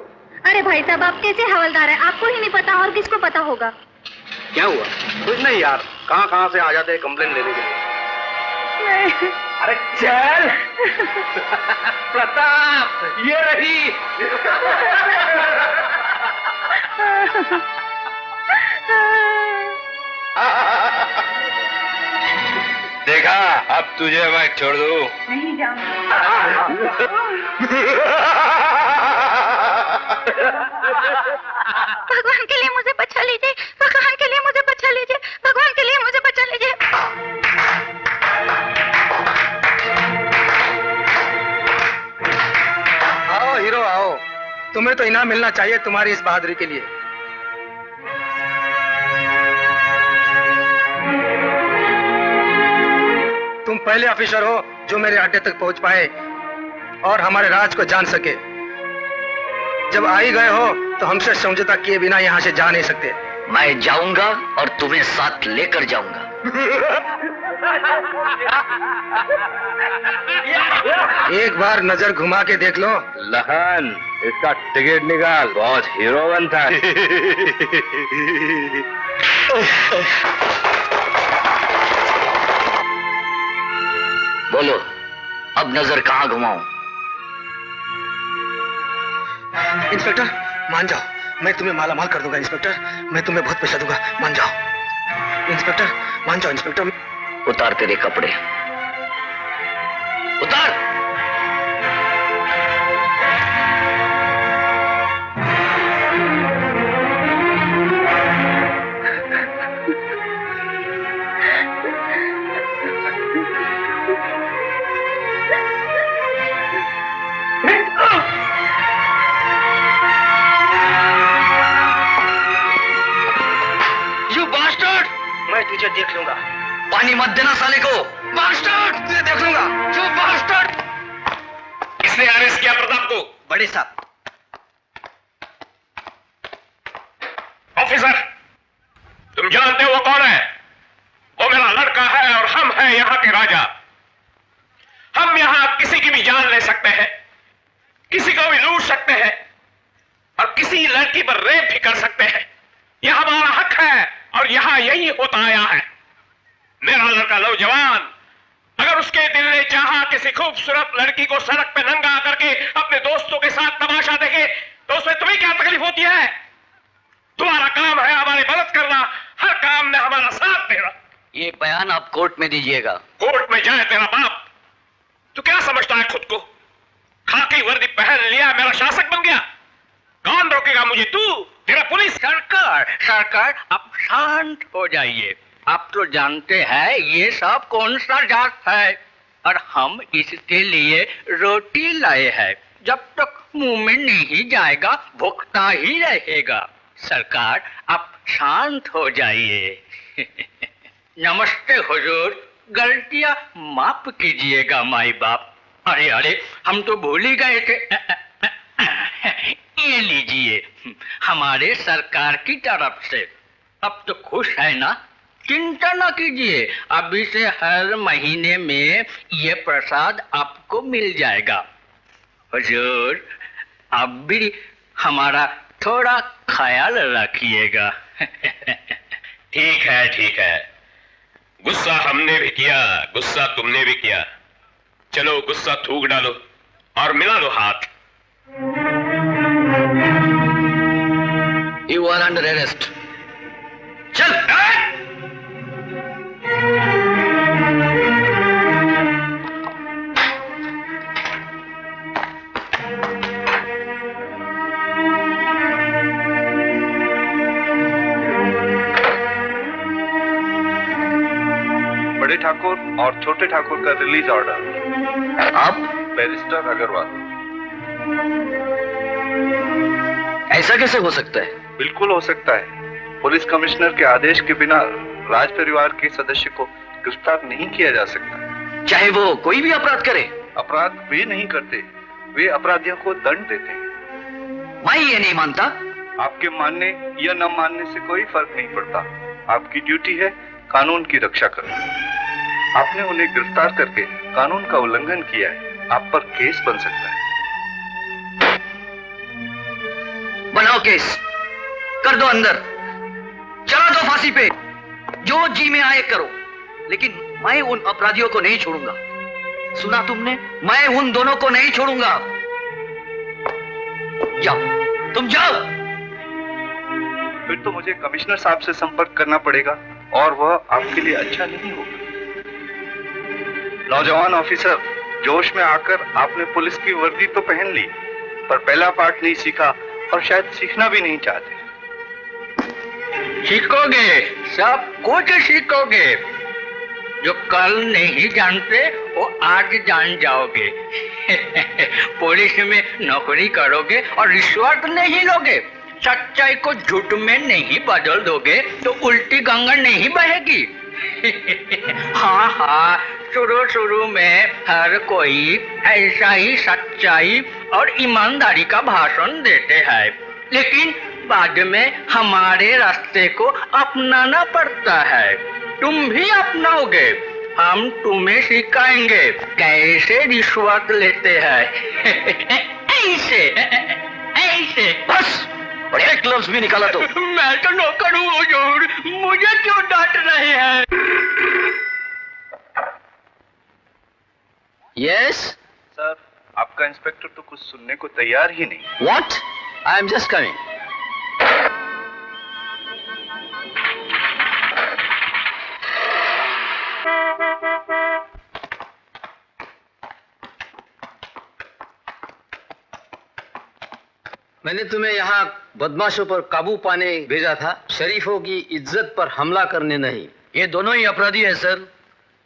अरे भाई साहब आप कैसे हवलदार हैं? आपको ही नहीं पता और किसको पता होगा? क्या हुआ? कुछ नहीं यार, कहाँ से आ जाते हैं कंप्लेंट लेने के लिए। अरे चल प्रताप, ये रही। देखा, अब तुझे मैं छोड़ दूं? नहीं जाऊंगा। भगवान के लिए मुझे बचा लीजिए, भगवान के लिए मुझे बचा लीजिए, भगवान के लिए मुझे बचा लीजिए। आओ हीरो आओ, तुम्हें तो इनाम मिलना चाहिए तुम्हारी इस बहादुरी के लिए। तुम पहले ऑफिसर हो जो मेरे अड्डे तक पहुंच पाए और हमारे राज को जान सके। जब आ ही गए हो तो हमसे समझौता किए बिना यहाँ से जा नहीं सकते। मैं जाऊंगा और तुम्हें साथ लेकर जाऊंगा। एक बार नजर घुमा के देख लो। लखन, इसका टिकट निकाल, बहुत हीरो बनता है। बोलो, अब नजर कहाँ घुमाऊं? इंस्पेक्टर मान जाओ, मैं तुम्हें मालामाल कर दूंगा। इंस्पेक्टर मैं तुम्हें बहुत पैसा दूंगा, मान जाओ। इंस्पेक्टर मान जाओ। इंस्पेक्टर उतार तेरे कपड़े, उतार। मैं तुझे देख लूंगा। पानी मत देना साले को। बास्टर्ड, तुझे देख लूंगा। जो बास्टर्ड। इसने अरेस्ट किया प्रताप को। बड़े साहब। ऑफिसर, तुम जानते हो वो कौन है? वो मेरा लड़का है और हम हैं यहाँ के राजा। हम यहाँ किसी की भी जान ले सकते हैं, किसी को भी लूट सकते हैं और किसी लड़की पर रेप भी कर सकते हैं। यह हमारा हक है और यहां यही होता आया है। मेरा लड़का नौजवान, अगर उसके दिल ने चाहा किसी खूबसूरत लड़की को सड़क पे नंगा करके अपने दोस्तों के साथ तमाशा देखे तो उसमें तुम्हें क्या तकलीफ होती है? तुम्हारा काम है हमारी मदद करना, हर काम में हमारा साथ देना। ये बयान आप कोर्ट में दीजिएगा। कोर्ट में जाए तेरा बाप। तू क्या समझता है खुद को? खाकी वर्दी पहन लिया, मेरा शासक बन गया। कौन रोकेगा मुझे? तू, तेरा पुलिस। सरकार आप शांत हो जाइए। आप तो जानते हैं ये सब कौन सा जात है और हम इसके लिए रोटी लाए हैं। जब तक मुंह में नहीं जाएगा भुगता ही रहेगा। सरकार आप शांत हो जाइए। नमस्ते हुजूर, गलतियां माफ कीजिएगा माई बाप। अरे अरे हम तो भूल ही गए थे। ये लीजिए हमारे सरकार की तरफ से। अब तो खुश है ना? चिंता न कीजिए, अभी से हर महीने में ये प्रसाद आपको मिल जाएगा। हुजूर अब भी हमारा थोड़ा ख्याल रखिएगा। ठीक है, ठीक है। गुस्सा हमने भी किया, गुस्सा तुमने भी किया। चलो गुस्सा थूक डालो और मिला लो हाथ। You are under arrest. चल। बड़े ठाकुर और छोटे ठाकुर का रिलीज ऑर्डर। आप? बैरिस्टर अग्रवाल। ऐसा कैसे हो सकता है? बिल्कुल हो सकता है। पुलिस कमिश्नर के आदेश के बिना राज परिवार के सदस्य को गिरफ्तार नहीं किया जा सकता। चाहे वो कोई भी अपराध करे। अपराध वे नहीं करते, वे अपराधियों को दंड देते हैं। मैं ये नहीं मानता। आपके मानने या न मानने से कोई फर्क नहीं पड़ता। आपकी ड्यूटी है कानून की रक्षा करना। आपने उन्हें गिरफ्तार करके कानून का उल्लंघन किया है, आप पर केस बन सकता है। बनाओ केस, कर दो अंदर, चला दो फांसी पे, जो जी में आए करो, लेकिन मैं उन अपराधियों को नहीं छोड़ूंगा। सुना तुमने? मैं उन दोनों को नहीं छोड़ूंगा। जाओ, तुम जाओ। फिर तो मुझे कमिश्नर साहब से संपर्क करना पड़ेगा और वह आपके लिए अच्छा नहीं होगा। नौजवान ऑफिसर, जोश में आकर आपने पुलिस की वर्दी तो पहन ली, पर पहला पाठ नहीं सीखा और शायद सीखना भी नहीं चाहते। सीखोगे, सब कुछ सीखोगे। जो कल नहीं जानते वो आज जान जाओगे। पुलिस में नौकरी करोगे और रिश्वत नहीं लोगे, सच्चाई को झूठ में नहीं बदल दोगे तो उल्टी गंगा नहीं बहेगी। हाँ हाँ, शुरू में हर कोई ऐसा ही सच्चाई और ईमानदारी का भाषण देते हैं, लेकिन बाद में हमारे रास्ते को अपनाना पड़ता है। तुम भी अपनाओगे, हम तुम्हें सिखाएंगे कैसे रिश्वत लेते हैं। ऐसे ऐसे। बस, बड़े ग्लव्स भी निकाला तो। मैं तो नौकर हूँ हुजूर, मुझे क्यों डांट रहे हैं? यस सर, आपका इंस्पेक्टर तो कुछ सुनने को तैयार ही नहीं। What? I am just coming. मैंने तुम्हें यहाँ बदमाशों पर काबू पाने भेजा था, शरीफों की इज्जत पर हमला करने नहीं। ये दोनों ही अपराधी है सर,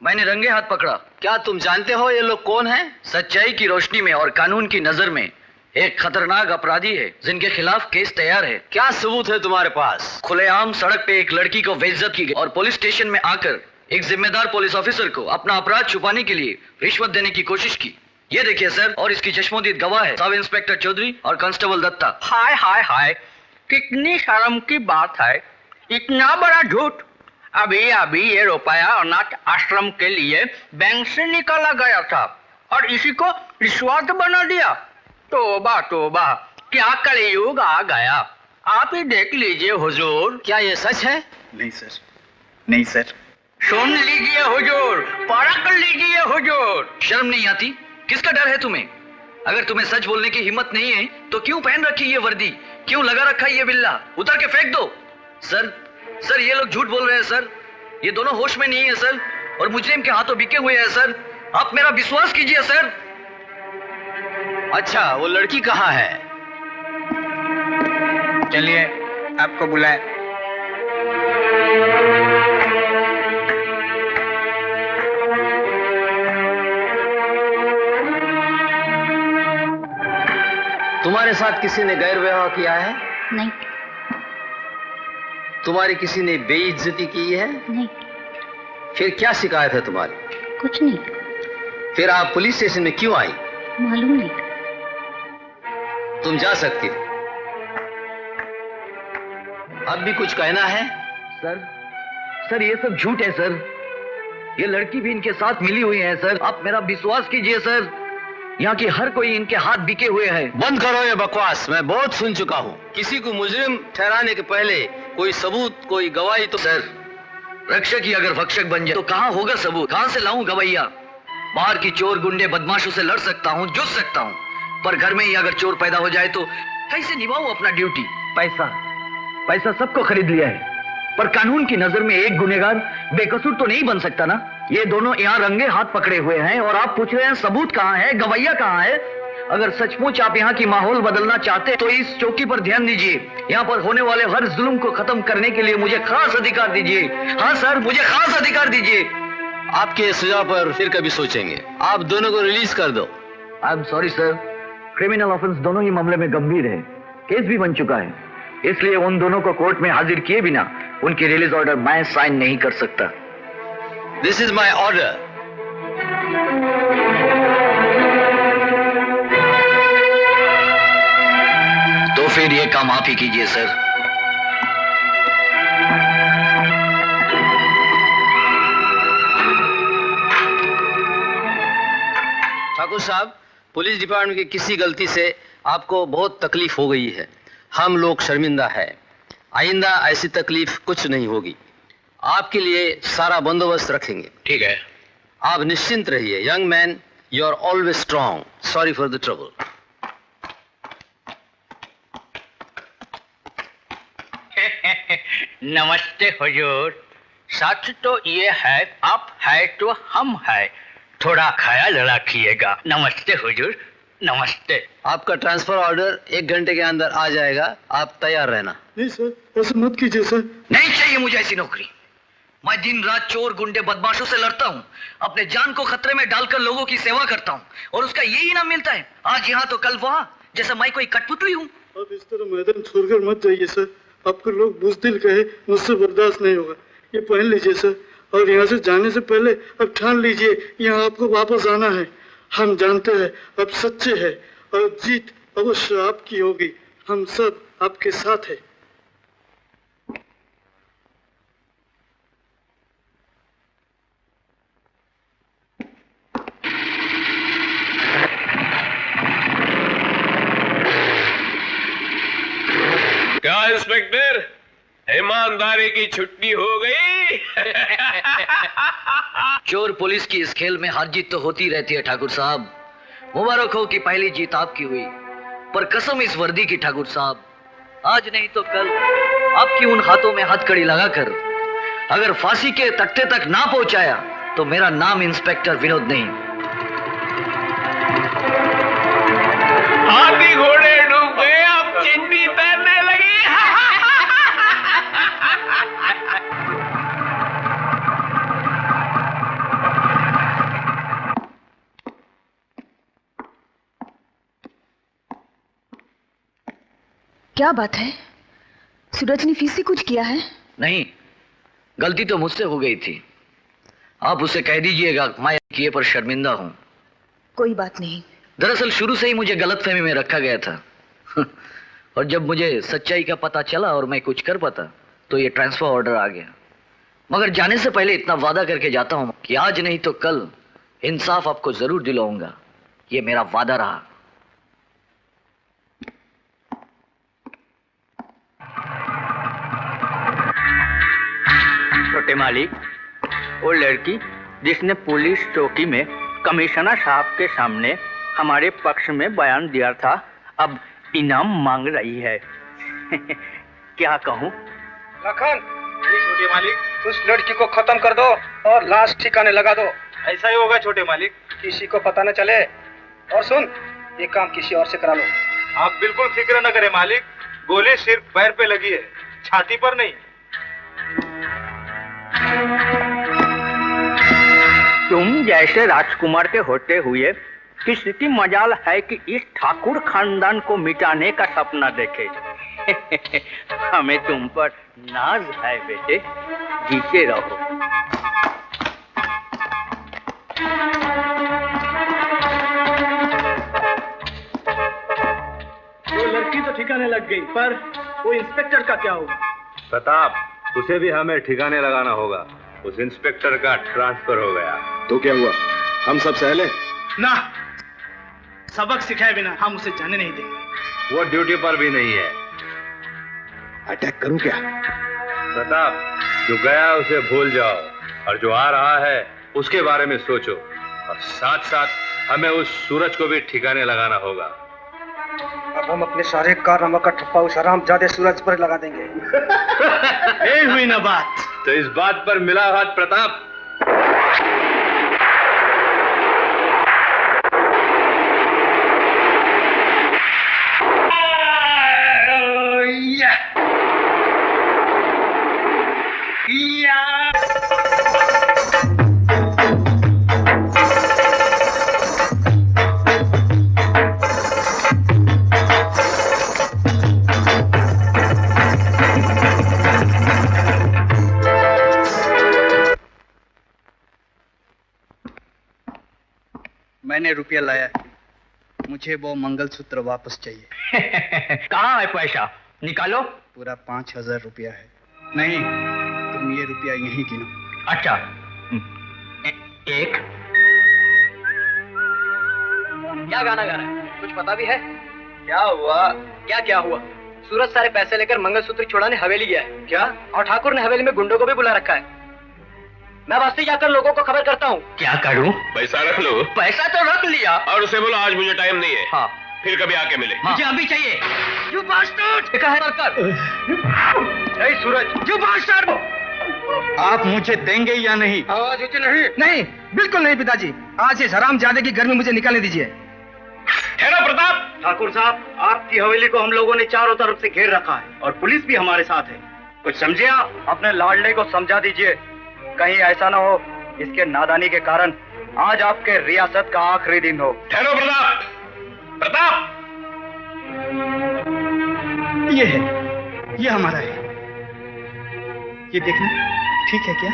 मैंने रंगे हाथ पकड़ा। क्या तुम जानते हो ये लोग कौन हैं? सच्चाई की रोशनी में और कानून की नजर में एक खतरनाक अपराधी है जिनके खिलाफ केस तैयार है। क्या सबूत है तुम्हारे पास? खुलेआम सड़क पे एक लड़की को बेइज्जत की गई और पुलिस स्टेशन में आकर एक जिम्मेदार पुलिस ऑफिसर को अपना अपराध छुपाने के लिए रिश्वत देने की कोशिश की। ये देखिए सर, और इसकी चश्मोदीद गवाह है सब इंस्पेक्टर चौधरी और कांस्टेबल दत्ता। हाय हाय हाय, कितनी शर्म की बात है, इतना बड़ा झूठ। अभी अभी ये रुपया अनाथ आश्रम के लिए बैंक से निकाला गया था और इसी को रिश्वत बना दिया। तोबा तोबा, क्या कलयुग आ गया। आप ही देख लीजिए हुजूर। क्या ये सच है? नहीं सर, नहीं सर। सुन लीजिए हुजूर, परख लीजिए हुजूर। शर्म नहीं आती? किसका डर है तुम्हें? अगर तुम्हें सच बोलने की हिम्मत नहीं है तो क्यों पहन रखी ये वर्दी, क्यों लगा रखा ये बिल्ला? उतार के फेंक दो। सर ये लोग झूठ बोल रहे हैं सर, ये दोनों होश में नहीं है सर, और मुजरिम के हाथों बिके हुए हैं सर। आप मेरा विश्वास कीजिए सर। अच्छा, वो लड़की कहाँ है? चलिए, आपको बुलाए। तुम्हारे साथ किसी ने गैर व्यवहार किया है? नहीं। तुम्हारी किसी ने बेइज्जती की है? नहीं। फिर क्या शिकायत है तुम्हारी? कुछ नहीं। फिर आप पुलिस स्टेशन में क्यों आई? मालूम नहीं। तुम जा सकती हो। अब भी कुछ कहना है? सर ये सब झूठ है सर, ये लड़की भी इनके साथ मिली हुई है सर। आप मेरा विश्वास कीजिए सर, यहाँ की हर कोई इनके हाथ बिके हुए है। बंद करो ये बकवास, मैं बहुत सुन चुका हूँ। किसी को मुजरिम ठहराने के पहले कोई सबूत, कोई गवाही तो। सर, रक्षक ही अगर भक्षक बन जाए तो कहाँ होगा सबूत? कहाँ से लाऊं गवैया? बाहर की चोर गुंडे बदमाशों से लड़ सकता हूँ, जुझ सकता हूँ, पर घर में ही अगर चोर पैदा हो जाए तो कैसे निभाऊं अपना ड्यूटी? पैसा सबको खरीद लिया है, पर कानून की नजर में एक गुनहगार बेकसूर तो नहीं बन सकता ना। ये दोनों यहाँ रंगे हाथ पकड़े हुए हैं और आप पूछ रहे हैं सबूत कहाँ है, गवैया कहाँ है? अगर सचमुच आप यहाँ की माहौल बदलना चाहते तो इस चौकी पर ध्यान दीजिए। यहाँ पर होने वाले हर जुल्म को खत्म करने के लिए मुझे खास अधिकार दीजिए। हाँ सर, मुझे खास अधिकार दीजिए। आपके सुझाव पर फिर कभी सोचेंगे। आप दोनों को रिलीज कर दो। I am sorry sir, criminal offence दोनों ही मामले में गंभीर है। केस भी बन चुका है, इसलिए उन दोनों को कोर्ट में हाजिर किए बिना उनकी रिलीज ऑर्डर मैं साइन नहीं कर सकता। This is my order. तो फिर ये काम आप ही कीजिए सर। ठाकुर साहब, पुलिस डिपार्टमेंट की किसी गलती से आपको बहुत तकलीफ हो गई है। हम लोग शर्मिंदा है। आइंदा ऐसी तकलीफ कुछ नहीं होगी। आपके लिए सारा बंदोबस्त रखेंगे। ठीक है। आप निश्चिंत रहिए। Young man, you are always strong. Sorry for the trouble. नमस्ते हुजूर। सच तो ये है, आप है तो हम है, थोड़ा ख्याल रखिएगा। नमस्ते हुजूर, नमस्ते। आपका ट्रांसफर ऑर्डर 1 घंटे के अंदर आ जाएगा। आप तैयार रहना। नहीं सर, ऐसा मत कीजिए सर। नहीं चाहिए मुझे ऐसी नौकरी। मैं दिन रात चोर गुंडे बदमाशों से लड़ता हूँ, अपने जान को खतरे में डालकर लोगों की सेवा करता हूँ, और उसका यही इनाम मिलता है। आज यहाँ तो कल वहाँ, जैसे मैं कोई कठपुतली हूँ। आप इस तरह मैदान छोड़कर मत जाइए सर। आपको लोग बुज़दिल कहे, मुझसे बर्दाश्त नहीं होगा। ये पहन लीजिए सर, और यहाँ से जाने से पहले अब ठान लीजिए यहाँ आपको वापस आना है। हम जानते हैं अब सच्चे हैं, और जीत अवश्य आपकी होगी। हम सब आपके साथ हैं। क्या इंस्पेक्टर, ईमानदारी की छुट्टी हो गई? चोर पुलिस की इस खेल में हार जीत तो होती रहती है ठाकुर साहब। मुबारक हो कि पहली जीत आपकी हुई, पर कसम इस वर्दी की ठाकुर साहब, आज नहीं तो कल आपकी उन हाथों में हथकड़ी लगाकर अगर फांसी के तख्ते तक ना पहुंचाया तो मेरा नाम इंस्पेक्टर विनोद नहीं। हाथी घोड़े डूब गए, अब चिंटी तैरने लगी। क्या बात है? सूरज ने फिर से कुछ किया है? नहीं, गलती तो मुझसे हो गई थी। आप उसे कह दीजिएगा मैं किए पर शर्मिंदा हूं। कोई बात नहीं। दरअसल शुरू से ही मुझे गलतफहमी में रखा गया था और जब मुझे सच्चाई का पता चला और मैं कुछ कर पाता तो ये ट्रांसफर ऑर्डर आ गया। मगर जाने से पहले इतना वादा करके जाता हूं कि आज नहीं तो कल इंसाफ आपको जरूर दिलाऊंगा। ये मेरा वादा रहा। छोटे मालिक, वो लड़की जिसने पुलिस चौकी में कमिश्नर साहब के सामने हमारे पक्ष में बयान दिया था, अब इनाम मांग रही है। क्या कहूँ? लखन, छोटे मालिक, उस लड़की को खत्म कर दो और लाश ठिकाने लगा दो। ऐसा ही होगा छोटे मालिक, किसी को पता न चले। और सुन, ये काम किसी और से करा लो। आप बिल्कुल फिक्र न करें मालिक, गोली सिर्फ पैर पे लगी है, छाती पर नहीं। तुम जैसे राजकुमार के होते हुए किसकी मजाल है कि इस ठाकुर खानदान को मिटाने का सपना देखे। हमें तुम पर नाज है बेटे, जीते रहो। वो लड़की तो ठिकाने लग गई, पर वो इंस्पेक्टर का क्या होगा? प्रताप, उसे भी हमें ठिकाने लगाना होगा। उस इंस्पेक्टर का ट्रांसफर हो गया। तो क्या हुआ, हम सब सहले? ना, सबक सिखाए बिना हम उसे जाने नहीं देंगे। वो ड्यूटी पर भी नहीं है। अटैक करूं क्या? प्रताप, जो गया उसे भूल जाओ, और जो आ रहा है उसके बारे में सोचो, और साथ साथ हमें उस सूरज को भी ठिकाने लगाना होगा। अब हम अपने सारे कारनामा का ठप्पा उस हरामजादे सूरज पर लगा देंगे। ये हुई ना बात। तो इस बात पर मिला हाथ प्रताप। मैंने रुपया लाया है। मुझे वो मंगलसूत्र वापस चाहिए। कहाँ है पैसा? निकालो। पूरा 5000 रुपया है। नहीं, तुम ये रुपया यहीं गिनो। अच्छा, एक। क्या गाना गा रहा है? कुछ पता भी है? क्या हुआ? क्या हुआ? सूरज सारे पैसे लेकर मंगलसूत्र छुड़ाने हवेली गया है। क्या? और ठाकुर ने हवेली में गुंडों को भी बुला रखा है। मैं बस्ती जाकर लोगों को खबर करता हूँ। क्या करूँ? पैसा रख लो। पैसा तो रख लिया। और उसे बोलो आज मुझे टाइम नहीं है। हाँ। फिर कभी आके मिले। मुझे अभी चाहिए। You bastard! नहीं सूरज, You bastard! आप मुझे देंगे या नहीं? आवाज ऊंची नहीं। नहीं, बिल्कुल नहीं पिताजी। आज इस हरामजादे की घर में मुझे निकालने दीजिए। ठहरो प्रताप। ठाकुर साहब, आपकी हवेली को हम लोगों ने चारों तरफ से घेर रखा है और पुलिस भी हमारे साथ है। कुछ समझे आप? अपने लाडले को समझा दीजिए। कहीं ऐसा ना हो इसके नादानी के कारण आज आपके रियासत का आखिरी दिन हो। ठहरो प्रताप। प्रताप, ये है, ये हमारा है। ये देखना, ठीक है क्या?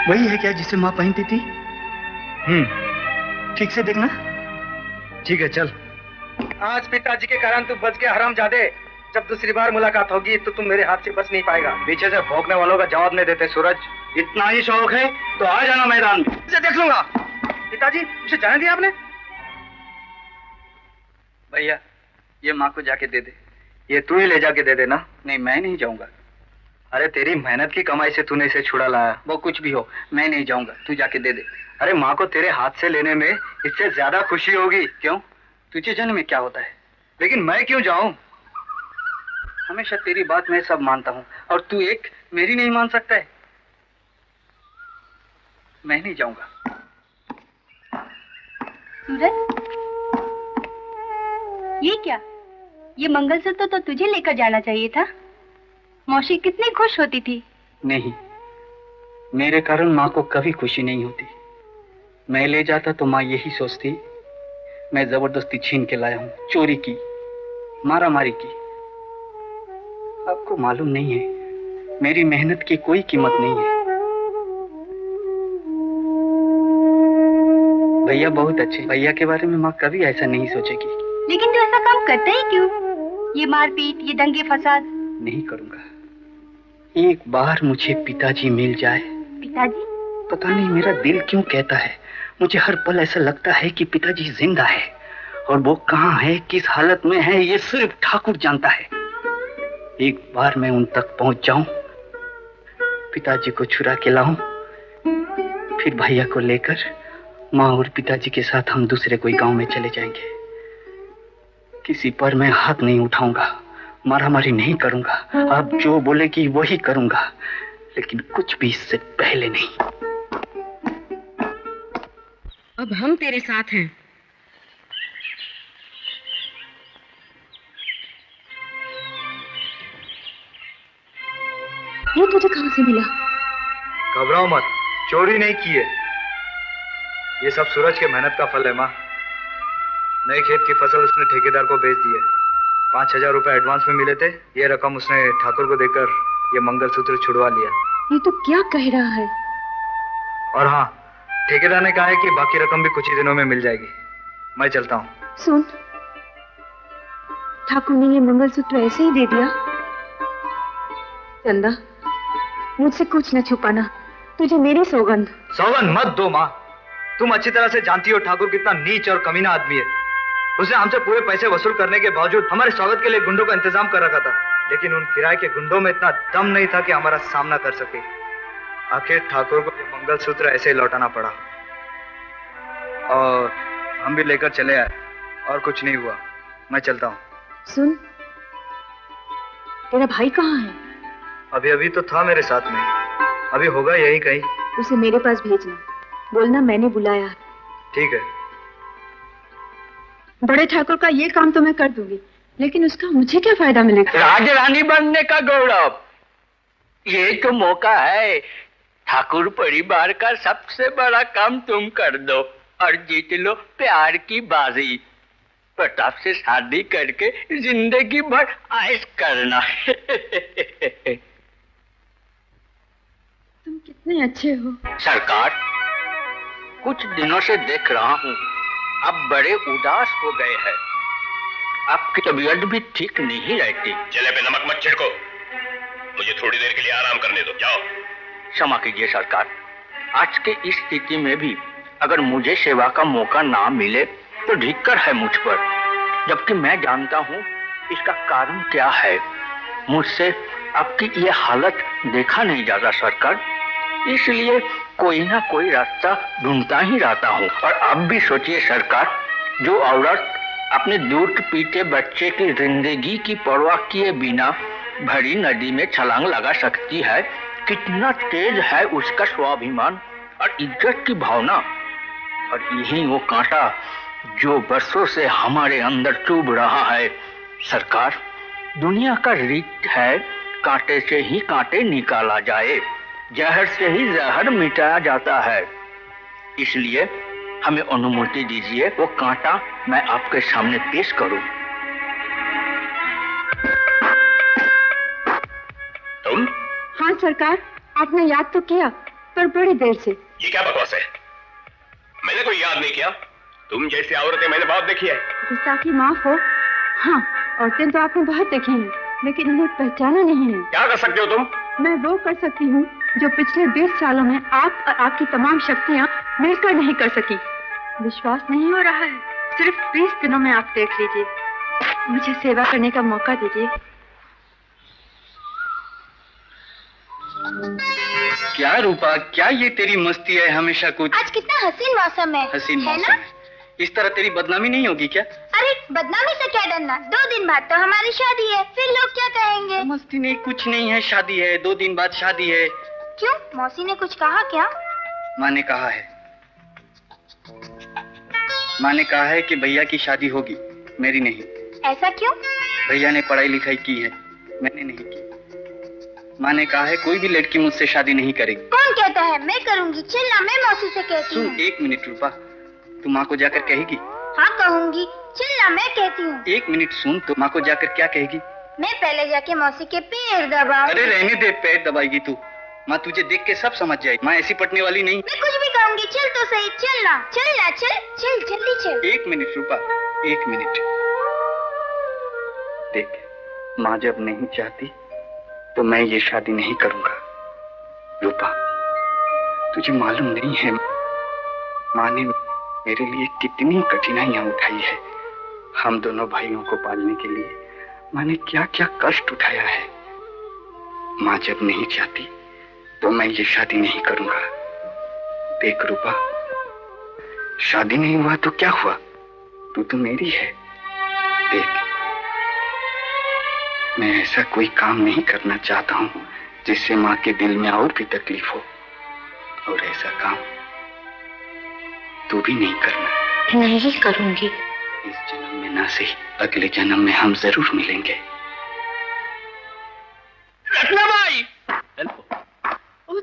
वही है क्या जिसे माँ पहनती थी? ठीक से देखना। ठीक है, चल। आज पिताजी के कारण तू बच गया हरामजादे। जब दूसरी बार मुलाकात होगी तो तुम मेरे हाथ से बच नहीं पाएगा। पीछे से भौंकने वालों का जवाब नहीं देते सूरज। इतना ही शौक है तो आ जाना मैदान में। इसे देख लूंगा। पिताजी, उसे जाने दिया आपने? भैया, ये माँ को जाके दे दे। ये तू ही ले जाके दे देना। नहीं, मैं नहीं जाऊंगा। अरे तेरी मेहनत की कमाई से तूने इसे छुड़ा लाया। वो कुछ भी हो, मैं नहीं जाऊंगा। तू जाके दे दे। अरे माँ को तेरे हाथ से लेने में इससे ज्यादा खुशी होगी। क्यों? तुझे जाने में क्या होता है? लेकिन मैं क्यों जाऊं? हमेशा तेरी बात मैं सब मानता हूँ और तू एक मेरी नहीं मान सकता है। मैं नहीं जाऊंगा। सूरज, ये क्या? ये मंगलसूत्र तो तुझे लेकर जाना चाहिए था। मौसी कितनी खुश होती थी। नहीं, मेरे कारण माँ को कभी खुशी नहीं होती। मैं ले जाता तो माँ यही सोचती मैं जबरदस्ती छीन के लाया हूँ, चोरी की, मारा मारी की। आपको मालूम नहीं है, मेरी मेहनत की कोई कीमत नहीं है। भैया बहुत अच्छे। भैया के बारे में माँ कभी ऐसा नहीं सोचेगी। लेकिन तू ऐसा काम करता ही क्यों? ये मारपीट, ये दंगे फसाद। नहीं करूंगा। एक बार मुझे पिताजी मिल जाए। पिताजी? पता नहीं मेरा दिल क्यों कहता है, मुझे हर पल ऐसा लगता है कि पिताजी जिंदा है और वो कहाँ है, किस हालत में है, ये सिर्फ ठाकुर जानता है। एक बार मैं उन तक पहुंच जाऊं, पिताजी को छुड़ा के लाऊं, फिर भैया को लेकर माँ और पिताजी के साथ हम दूसरे कोई गांव में चले जाएंगे। किसी पर मैं हाथ नहीं उठाऊंगा, मारामारी नहीं करूंगा। आप जो बोलेगी वही करूंगा, लेकिन कुछ भी इससे पहले नहीं। अब हम तेरे साथ हैं। ये तुझे कहाँ से मिला? घबराओ मत, चोरी नहीं की है। ये सब सूरज के मेहनत का फल है माँ। नए खेत की फसल उसने ठेकेदार को बेच दी है। 5000 रुपए एडवांस में मिले थे। ये रकम उसने ठाकुर को देकर ये मंगलसूत्र छुड़वा लिया। ये तो क्या कह रहा है? और हाँ, ठेकेदार ने कहा है कि बाकी रकम भी कुछ ही दिनों में मिल जाएगी। मैं चलता हूँ। सुन, ठाकुर ने ये मंगलसूत्र ऐसे ही दे दिया? चंदा, मुझसे कुछ न छुपाना, तुझे मेरी सौगंध। सौगंध मत दो माँ। तुम अच्छी तरह से जानती हो ठाकुर कितना नीच और कमीना आदमी है। उसने हमसे पूरे पैसे वसूल करने के बावजूद हमारे स्वागत के लिए गुंडों का इंतजाम कर रखा था, लेकिन उन किराए के गुंडों में इतना दम नहीं था कि हमारा सामना कर सके। आखिर ठाकुर को ये मंगलसूत्र ऐसे ही लौटाना पड़ा और हम भी लेकर चले आए और कुछ नहीं हुआ। मैं चलता हूँ। सुन, तेरा भाई कहाँ है? अभी अभी तो था मेरे साथ में, अभी होगा यही कहीं। उसे मेरे पास भेजना, बोलना मैंने बुलाया। ठीक है। बड़े ठाकुर का ये काम तो मैं कर दूंगी, लेकिन उसका मुझे क्या फायदा मिलेगा? राजरानी बनने का गौरव, ये तो मौका है। ठाकुर परिवार का सबसे बड़ा काम तुम कर दो और जीत लो प्यार की बाजी। प्रताप से शादी करके जिंदगी भर ऐश करना। तुम कितने अच्छे हो। सरकार, कुछ दिनों से देख रहा हूँ आप बड़े उदास हो गए हैं। आपकी तबीयत भी ठीक नहीं रहती। चले पे नमक मत छिड़को, मुझे थोड़ी देर के लिए आराम करने दो, जाओ। क्षमा कीजिए सरकार, आज के इस स्थिति में भी अगर मुझे सेवा का मौका ना मिले तो धिक्कार है मुझ पर, जबकि मैं जानता हूँ इसका कारण क्या है। मुझसे आपकी ये हालत देखा नहीं जाता सरकार, इसलिए कोई ना कोई रास्ता ढूंढता ही रहता हूँ। और आप भी सोचिए सरकार, जो औरत अपने दूध पीते बच्चे की जिंदगी की परवाह किए बिना भरी नदी में छलांग लगा सकती है, कितना तेज है उसका स्वाभिमान और इज्जत की भावना। और यही वो कांटा जो बरसों से हमारे अंदर चुभ रहा है। सरकार, दुनिया का रीत है कांटे से ही कांटे निकाला जाए, जहर से ही जहर मिटाया जाता है। इसलिए हमें अनुमति दीजिए वो कांटा मैं आपके सामने पेश करूं। तुम? हाँ सरकार, आपने याद तो किया, पर बड़ी देर से। ये क्या बकवास है? मैंने कोई याद नहीं किया। तुम जैसी औरतें मैंने बहुत देखी है। गुस्ताखी माफ हो। हाँ, औरतें तो आपने बहुत देखी हैं, लेकिन उन्हें पहचाना नहीं है। क्या कर सकते हो तुम? मैं वो कर सकती हूँ जो पिछले 20 सालों में आप और आपकी तमाम शक्तियाँ मिलकर नहीं कर सकी। विश्वास नहीं हो रहा है? सिर्फ 20 दिनों में आप देख लीजिए। मुझे सेवा करने का मौका दीजिए। क्या रूपा, क्या ये तेरी मस्ती है हमेशा कुछ? आज कितना हसीन मौसम है। हसीन है मौसम ना? है। इस तरह तेरी बदनामी नहीं होगी क्या? अरे बदनामी से क्या डरना, 2 दिन बाद तो हमारी शादी है, फिर लोग क्या कहेंगे? मस्ती नहीं, कुछ नहीं है, शादी है, 2 दिन बाद शादी है। क्यों, मौसी ने कुछ कहा क्या? माँ ने कहा है, माँ ने कहा है कि भैया की शादी होगी, मेरी नहीं। ऐसा क्यों? भैया ने पढ़ाई लिखाई की है, मैंने नहीं की। माँ ने कहा है कोई भी लड़की मुझसे शादी नहीं करेगी। कौन कहता है? मैं करूंगी। चिल्ला, मैं मौसी से कहती हूँ। सुन, 1 मिनट रूपा, तू माँ को जाकर कहेगी? हाँ कहूंगी। चिल्ला, मैं कहती हूँ। 1 मिनट सुन, तो माँ को जाकर क्या कहेगी? मैं पहले जाके मौसी के पैर दबाऊंगी। अरे रहने दे, पैर दबाएगी तू। माँ तुझे देख के सब समझ जाएगी, माँ ऐसी पटने वाली नहीं। मैं कुछ भी कहूंगी। चल तो सही, चलना, चलना, चल चल जल्दी चल। 1 मिनट रूपा, 1 मिनट। देख, माँ जब नहीं चाहती तो मैं ये शादी नहीं करूंगा। रूपा, तुझे मालूम नहीं है माँ ने मेरे लिए कितनी कठिनाइयां उठाई है। हम दोनों भाइयों को पालने के लिए माँ ने क्या क्या कष्ट उठाया है। माँ जब नहीं चाहती तो मैं ये शादी नहीं करूंगा। देख रूपा, शादी नहीं हुआ तो क्या हुआ, तू तो मेरी है। देख, मैं ऐसा कोई काम नहीं करना चाहता हूँ जिससे माँ के दिल में और भी तकलीफ हो, और ऐसा काम तू भी नहीं करना। नहीं करूंगी। इस जन्म में ना सही, अगले जन्म में हम जरूर मिलेंगे। रत्ना भाई! ओ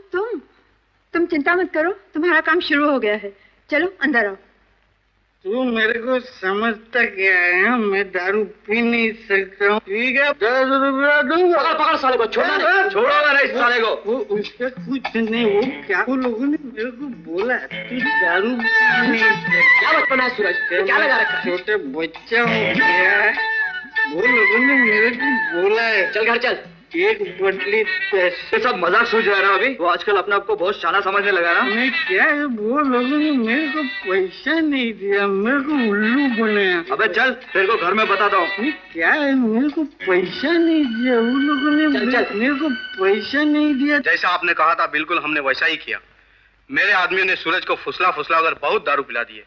तुम चिंता मत करो, तुम्हारा काम शुरू हो गया है। चलो अंदर आओ। तू मेरे को समझता क्या है? मैं दारू पी नहीं सकता हूँ, ठीक है? 10 रुपया दूंगा। पकड़ साले को, छोड़ो नहीं साले को। वो उसका कुछ नहीं, वो क्या, वो लोगों ने मेरे को बोला तू दारू नहीं। क्या बचपन है सूरज, क्या लगा रखा है? छोटे बच्चा हूँ क्या? वो लोगों ने मेरे को बोला है। चल घर चल। 1 बटली पैसे। सब मजाक सूझ रहा है अभी। वो आजकल अपने आप को बहुत शाना समझने लगा ना। नहीं क्या है, वो लोगों ने मेरे को पैसा नहीं दिया, मेरे को उल्लू बनाया। अबे चल, तेरे को घर में बताता हूँ। नहीं क्या है, मेरे को पैसा नहीं दिया, उन लोगों ने मेरे को पैसा नहीं दिया। जैसा आपने कहा था बिल्कुल हमने वैसा ही किया। मेरे आदमियों ने सूरज को फुसला कर बहुत दारू पिला दी है।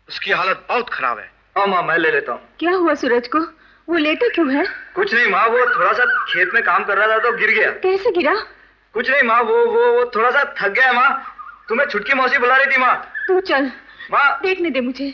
उसकी हालत बहुत खराब है। हाँ माँ, मैं ले लेता हूँ। क्या हुआ सूरज को? वो लेटा क्यों है? कुछ नहीं माँ, वो थोड़ा सा खेत में काम कर रहा था तो गिर गया। कैसे गिरा? कुछ नहीं माँ, वो थोड़ा सा थक गया माँ। तुम्हें छुटकी मौसी बुला रही थी माँ। तू चल माँ, देखने दे मुझे।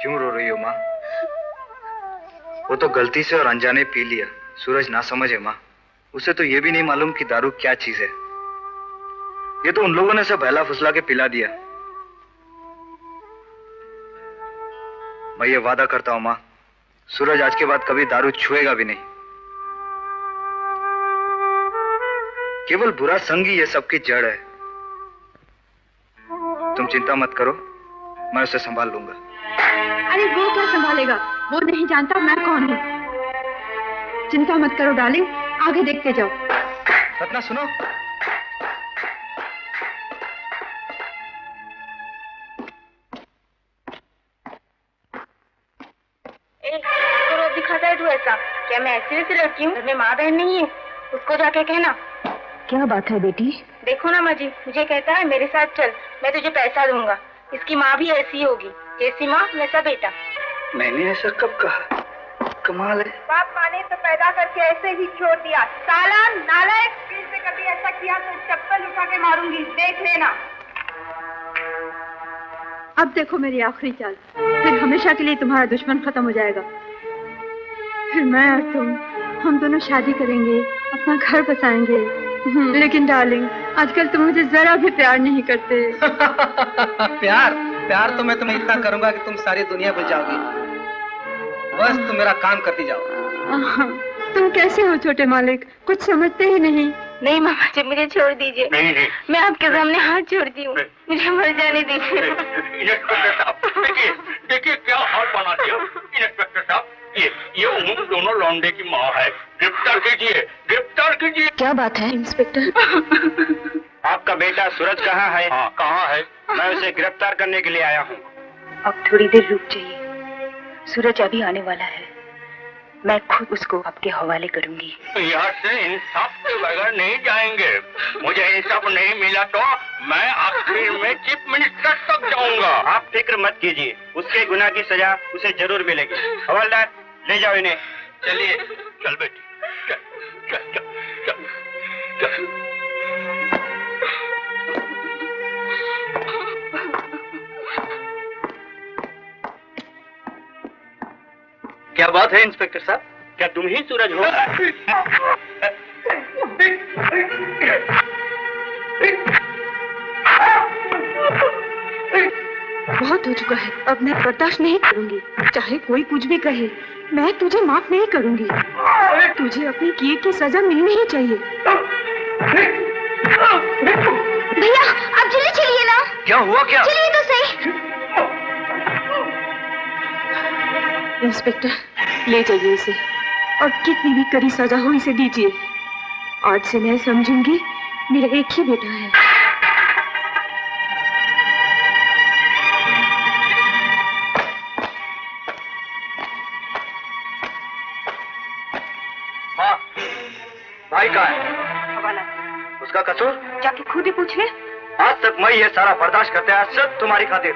क्यों रो रही हो माँ? वो तो गलती से और अनजाने पी लिया, सूरज ना समझे माँ। उसे तो ये भी नहीं मालूम कि दारू क्या चीज है। ये तो उन लोगों ने सब बहला फुसला के पिला दिया। मैं ये वादा करता हूं मां, सूरज आज के बाद कभी दारू छुएगा भी नहीं। केवल बुरा संग ही ये सबकी जड़ है। तुम चिंता मत करो, मैं उसे संभाल लूंगा। अरे वो क्या संभालेगा, वो नहीं जानता मैं कौन हूँ। चिंता मत करो डार्लिंग, आगे देखते जाओ। रत्ना सुनो, रोज दिखाता है तू ऐसा। क्या मैं ऐसी वैसी लड़की हूँ? घर में माँ बहन नहीं है, उसको जाके कहना। क्या बात है बेटी? देखो ना माँ जी, मुझे कहता है मेरे साथ चल, मैं तुझे पैसा दूंगा। इसकी माँ भी ऐसी होगी, जैसी माँ वैसा बेटा। मैंने ऐसा कब कहा? कमाल है। बाप माँ ने तो पैदा करके ऐसे ही छोड़ दिया। साला नालायक, फिर से कभी ऐसा किया तो चप्पल उठा के मारूंगी, देख लेना। अब देखो मेरी आखिरी चाल, फिर हमेशा के लिए तुम्हारा दुश्मन खत्म हो जाएगा। फिर मैं और तुम, हम दोनों शादी करेंगे, अपना घर बसाएंगे। लेकिन डार्लिंग, आजकल तुम मुझे जरा भी प्यार नहीं करते। प्यार तो मैं तुम्हें इतना करूंगा कि तुम सारी दुनिया भूल जाओगी। बस तुम मेरा काम करती जाओ। तुम कैसे हो छोटे मालिक, कुछ समझते ही नहीं। नहीं मामा जी, मुझे छोड़ दीजिए। नहीं नहीं, मैं आपके सामने हाथ जोड़ती हूँ, मुझे मर जाने दीजिए। इंस्पेक्टर साहब, देखिए क्या हाल बना दिया। इंस्पेक्टर साहब, ये उन दोनों लौंडे की माँ है, गिरफ्तार कीजिए, गिरफ्तार कीजिए। क्या बात है इंस्पेक्टर? आपका बेटा सूरज कहाँ है? हाँ, कहाँ है? मैं उसे गिरफ्तार करने के लिए आया हूँ। अब थोड़ी देर रुक जाइए, सूरज अभी आने वाला है। मैं खुद उसको आपके हवाले करूंगी। यहाँ से इंसाफ के बगैर नहीं जाएंगे। मुझे इंसाफ नहीं मिला तो मैं आखिर में चीफ मिनिस्टर तक जाऊंगा। आप फिक्र मत कीजिए, उसके गुनाह की सजा उसे जरूर मिलेगी। हवलदार, ले जाओ इन्हें। चलिए, चल बेटी, चल चल चल चल चल। क्या बात है इंस्पेक्टर साहब, क्या तुम ही सूरज हो? बहुत हो चुका है, अब मैं बर्दाश्त नहीं करूंगी। चाहे कोई कुछ भी कहे, मैं तुझे माफ नहीं करूंगी। तुझे अपने किए की सजा मिलनी ही चाहिए। भैया आप जल्दी चलिए ना। क्या हुआ क्या? चलिए तो सही। इंस्पेक्टर, ले जाइए इसे, और कितनी भी कड़ी सजा हो इसे दीजिए। आज से मैं समझूंगी मेरा एक ही बेटा है। हाँ, भाई कहाँ है? हवाला। उसका कसूर? जाके खुद ही पूछ ले। आज तक मैं ये सारा बर्दाश्त करते आया सिर्फ तुम्हारी खातिर,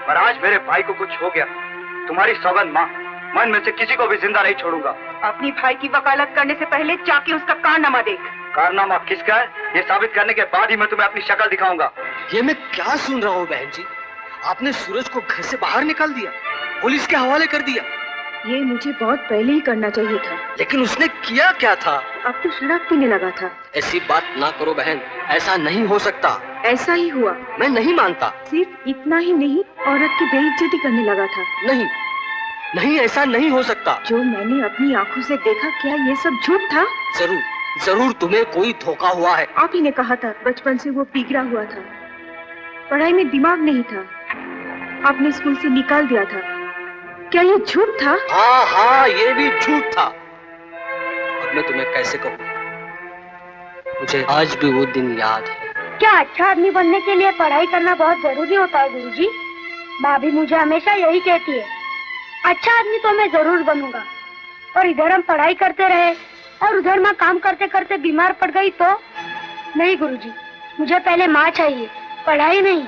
पर आज मेरे भाई को कुछ हो गया। तुम्हारी सौगंध माँ, मैं इनमें से किसी को भी जिंदा नहीं छोड़ूंगा। अपनी भाई की वकालत करने से पहले जाके उसका कारनामा देख। कारनामा किसका है, ये साबित करने के बाद ही मैं तुम्हें अपनी शक्ल दिखाऊंगा। ये मैं क्या सुन रहा हूँ बहन जी? आपने सूरज को घर से बाहर निकाल दिया, पुलिस के हवाले कर दिया। ये मुझे बहुत पहले ही करना चाहिए था। लेकिन उसने किया क्या था? अब तो शराब पीने लगा था। ऐसी बात ना करो बहन, ऐसा नहीं हो सकता। ऐसा ही हुआ। मैं नहीं मानता। सिर्फ इतना ही नहीं, औरत की बेइज्जती करने लगा था। नहीं नहीं, ऐसा नहीं हो सकता। जो मैंने अपनी आंखों से देखा, क्या ये सब झूठ था? जरूर जरूर तुम्हें कोई धोखा हुआ है। आप ही ने कहा था बचपन से वो बिगड़ा हुआ था, पढ़ाई में दिमाग नहीं था, आपने स्कूल से निकाल दिया था। क्या ये झूठ था? हाँ हाँ, ये भी झूठ था। अब मैं तुम्हें कैसे कहूँ, मुझे आज भी वो दिन याद है। क्या अच्छा आदमी बनने के लिए पढ़ाई करना बहुत जरूरी होता है गुरुजी? माँ भी मुझे हमेशा यही कहती है। अच्छा आदमी तो मैं जरूर बनूंगा, और इधर हम पढ़ाई करते रहे और उधर मैं काम करते करते बीमार पड़ गई तो? नहीं गुरुजी, मुझे पहले माँ चाहिए, पढ़ाई नहीं।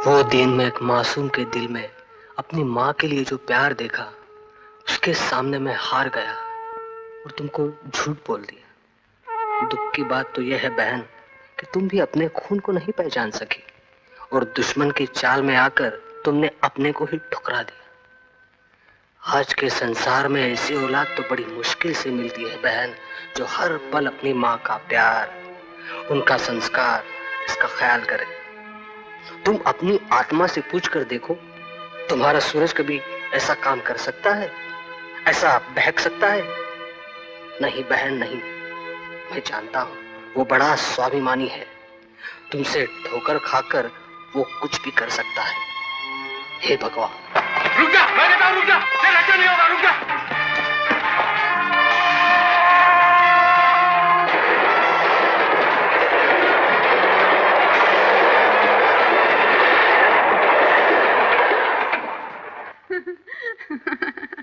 वो दिन में एक मासूम के दिल में अपनी माँ के लिए जो प्यार देखा, उसके सामने मैं हार गया और तुमको झूठ बोल दिया। दुख की बात तो यह है बहन कि तुम भी अपने खून को नहीं पहचान सकी, और दुश्मन की चाल में आकर तुमने अपने को ही ठुकरा दिया। आज के संसार में ऐसी औलाद तो बड़ी मुश्किल से मिलती है बहन, जो हर पल अपनी माँ का प्यार, उनका संस्कार, इसका ख्याल करे। तुम अपनी आत्मा से पूछ कर देखो, तुम्हारा सूरज कभी ऐसा काम कर सकता है? ऐसा बहक सकता है? नहीं बहन नहीं। मैं जानता हूं वो बड़ा स्वाभिमानी है, तुमसे ठोकर खाकर वो कुछ भी कर सकता है। हे भगवान। रुक जा, मैं कहता हूं रुक जा, तेरा अच्छा नहीं होगा, रुक जा।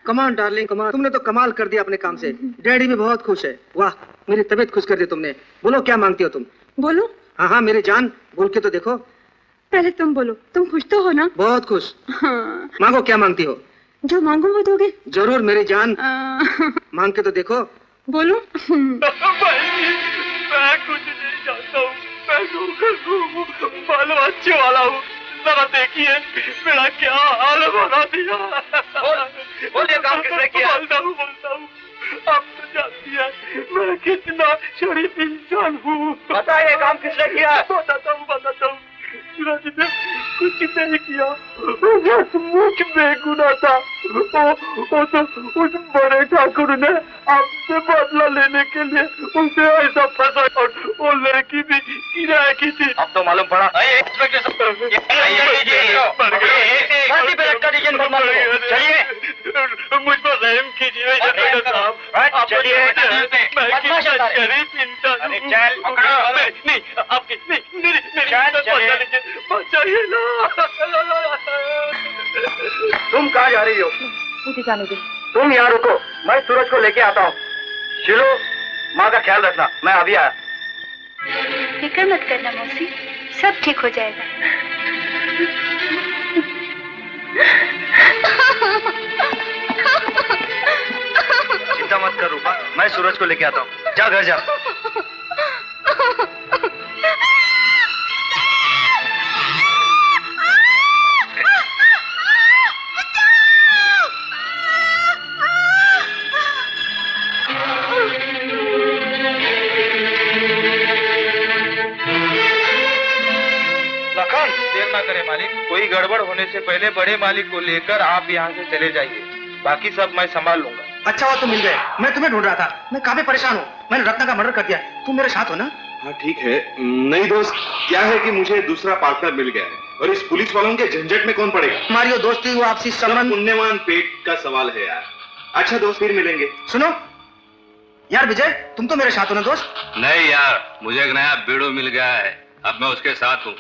कमाल डार्लिंग कमाल, तुमने तो कमाल कर दिया अपने काम से। डैडी भी बहुत खुश है। वाह, मेरी तबीयत खुश कर दी तुमने। बोलो क्या मांगती हो तुम? बोलो। हाँ हाँ मेरी जान, बोल के तो देखो। पहले तुम बोलो, तुम खुश तो हो ना? बहुत खुश। हाँ। मांगो, क्या मांगती हो? जो मांगो वो दोगे? जरूर मेरी जान। मांग के तो देखो। बोलो। मैं कुछ नहीं जानता हूँ, मैं बाल अच्छे वाला हूँ, जरा देखिए मेरा क्या हाल बना दिया। बोलिए काम किसने किया? बोलता हूँ आप तो जानती है मैं कितना शरीफ इंसान हूँ। बताइए काम किसने किया? बताता हूँ सूरज ने कुछ नहीं किया, वो सचमुच बेगुनाह था। वो तो उस बड़े ठाकुर ने आपसे बदला लेने के लिए उसे ऐसा फंसा और वो लड़की भी किराए की थी। अब तो मालूम पड़ा। चलिए मुझ पर रहम कीजिए साहब। आप शरीफ इंसान नहीं, आपकी नहीं बचाइए ना। तुम कहाँ जा रही हो? मुझे जाने दो। तुम यहाँ रुको, मैं सूरज को लेके आता हूँ। शिलो, माँ का ख्याल रखना, मैं अभी आया। फिक्र मत करना मौसी, सब ठीक हो जाएगा। चिंता मत कर रूपा, मैं सूरज को लेके आता हूँ। जा घर जा। देर ना करें मालिक, कोई गड़बड़ होने से पहले बड़े मालिक को लेकर आप यहाँ से चले जाइए, बाकी सब मैं संभाल लूंगा। अच्छा हुआ तुम मिल गए, मैं तुम्हें ढूंढ रहा था। मैं काफी परेशान हूँ, मैंने रत्ना का मर्डर कर दिया। तुम मेरे साथ हो ना? हाँ ठीक है। नहीं दोस्त, क्या है कि मुझे दूसरा पार्टनर मिल गया है और इस पुलिस वालों के झंझट में कौन पड़ेगा। हमारी वो दोस्ती, वो आपसी संबंध, पुण्यवान पेट का सवाल है यार। अच्छा दोस्त, फिर मिलेंगे। सुनो यार विजय, तुम तो मेरे साथ हो ना दोस्त? नहीं यार, मुझे एक नया बीड़ू मिल गया है, अब मैं उसके साथ हूँ।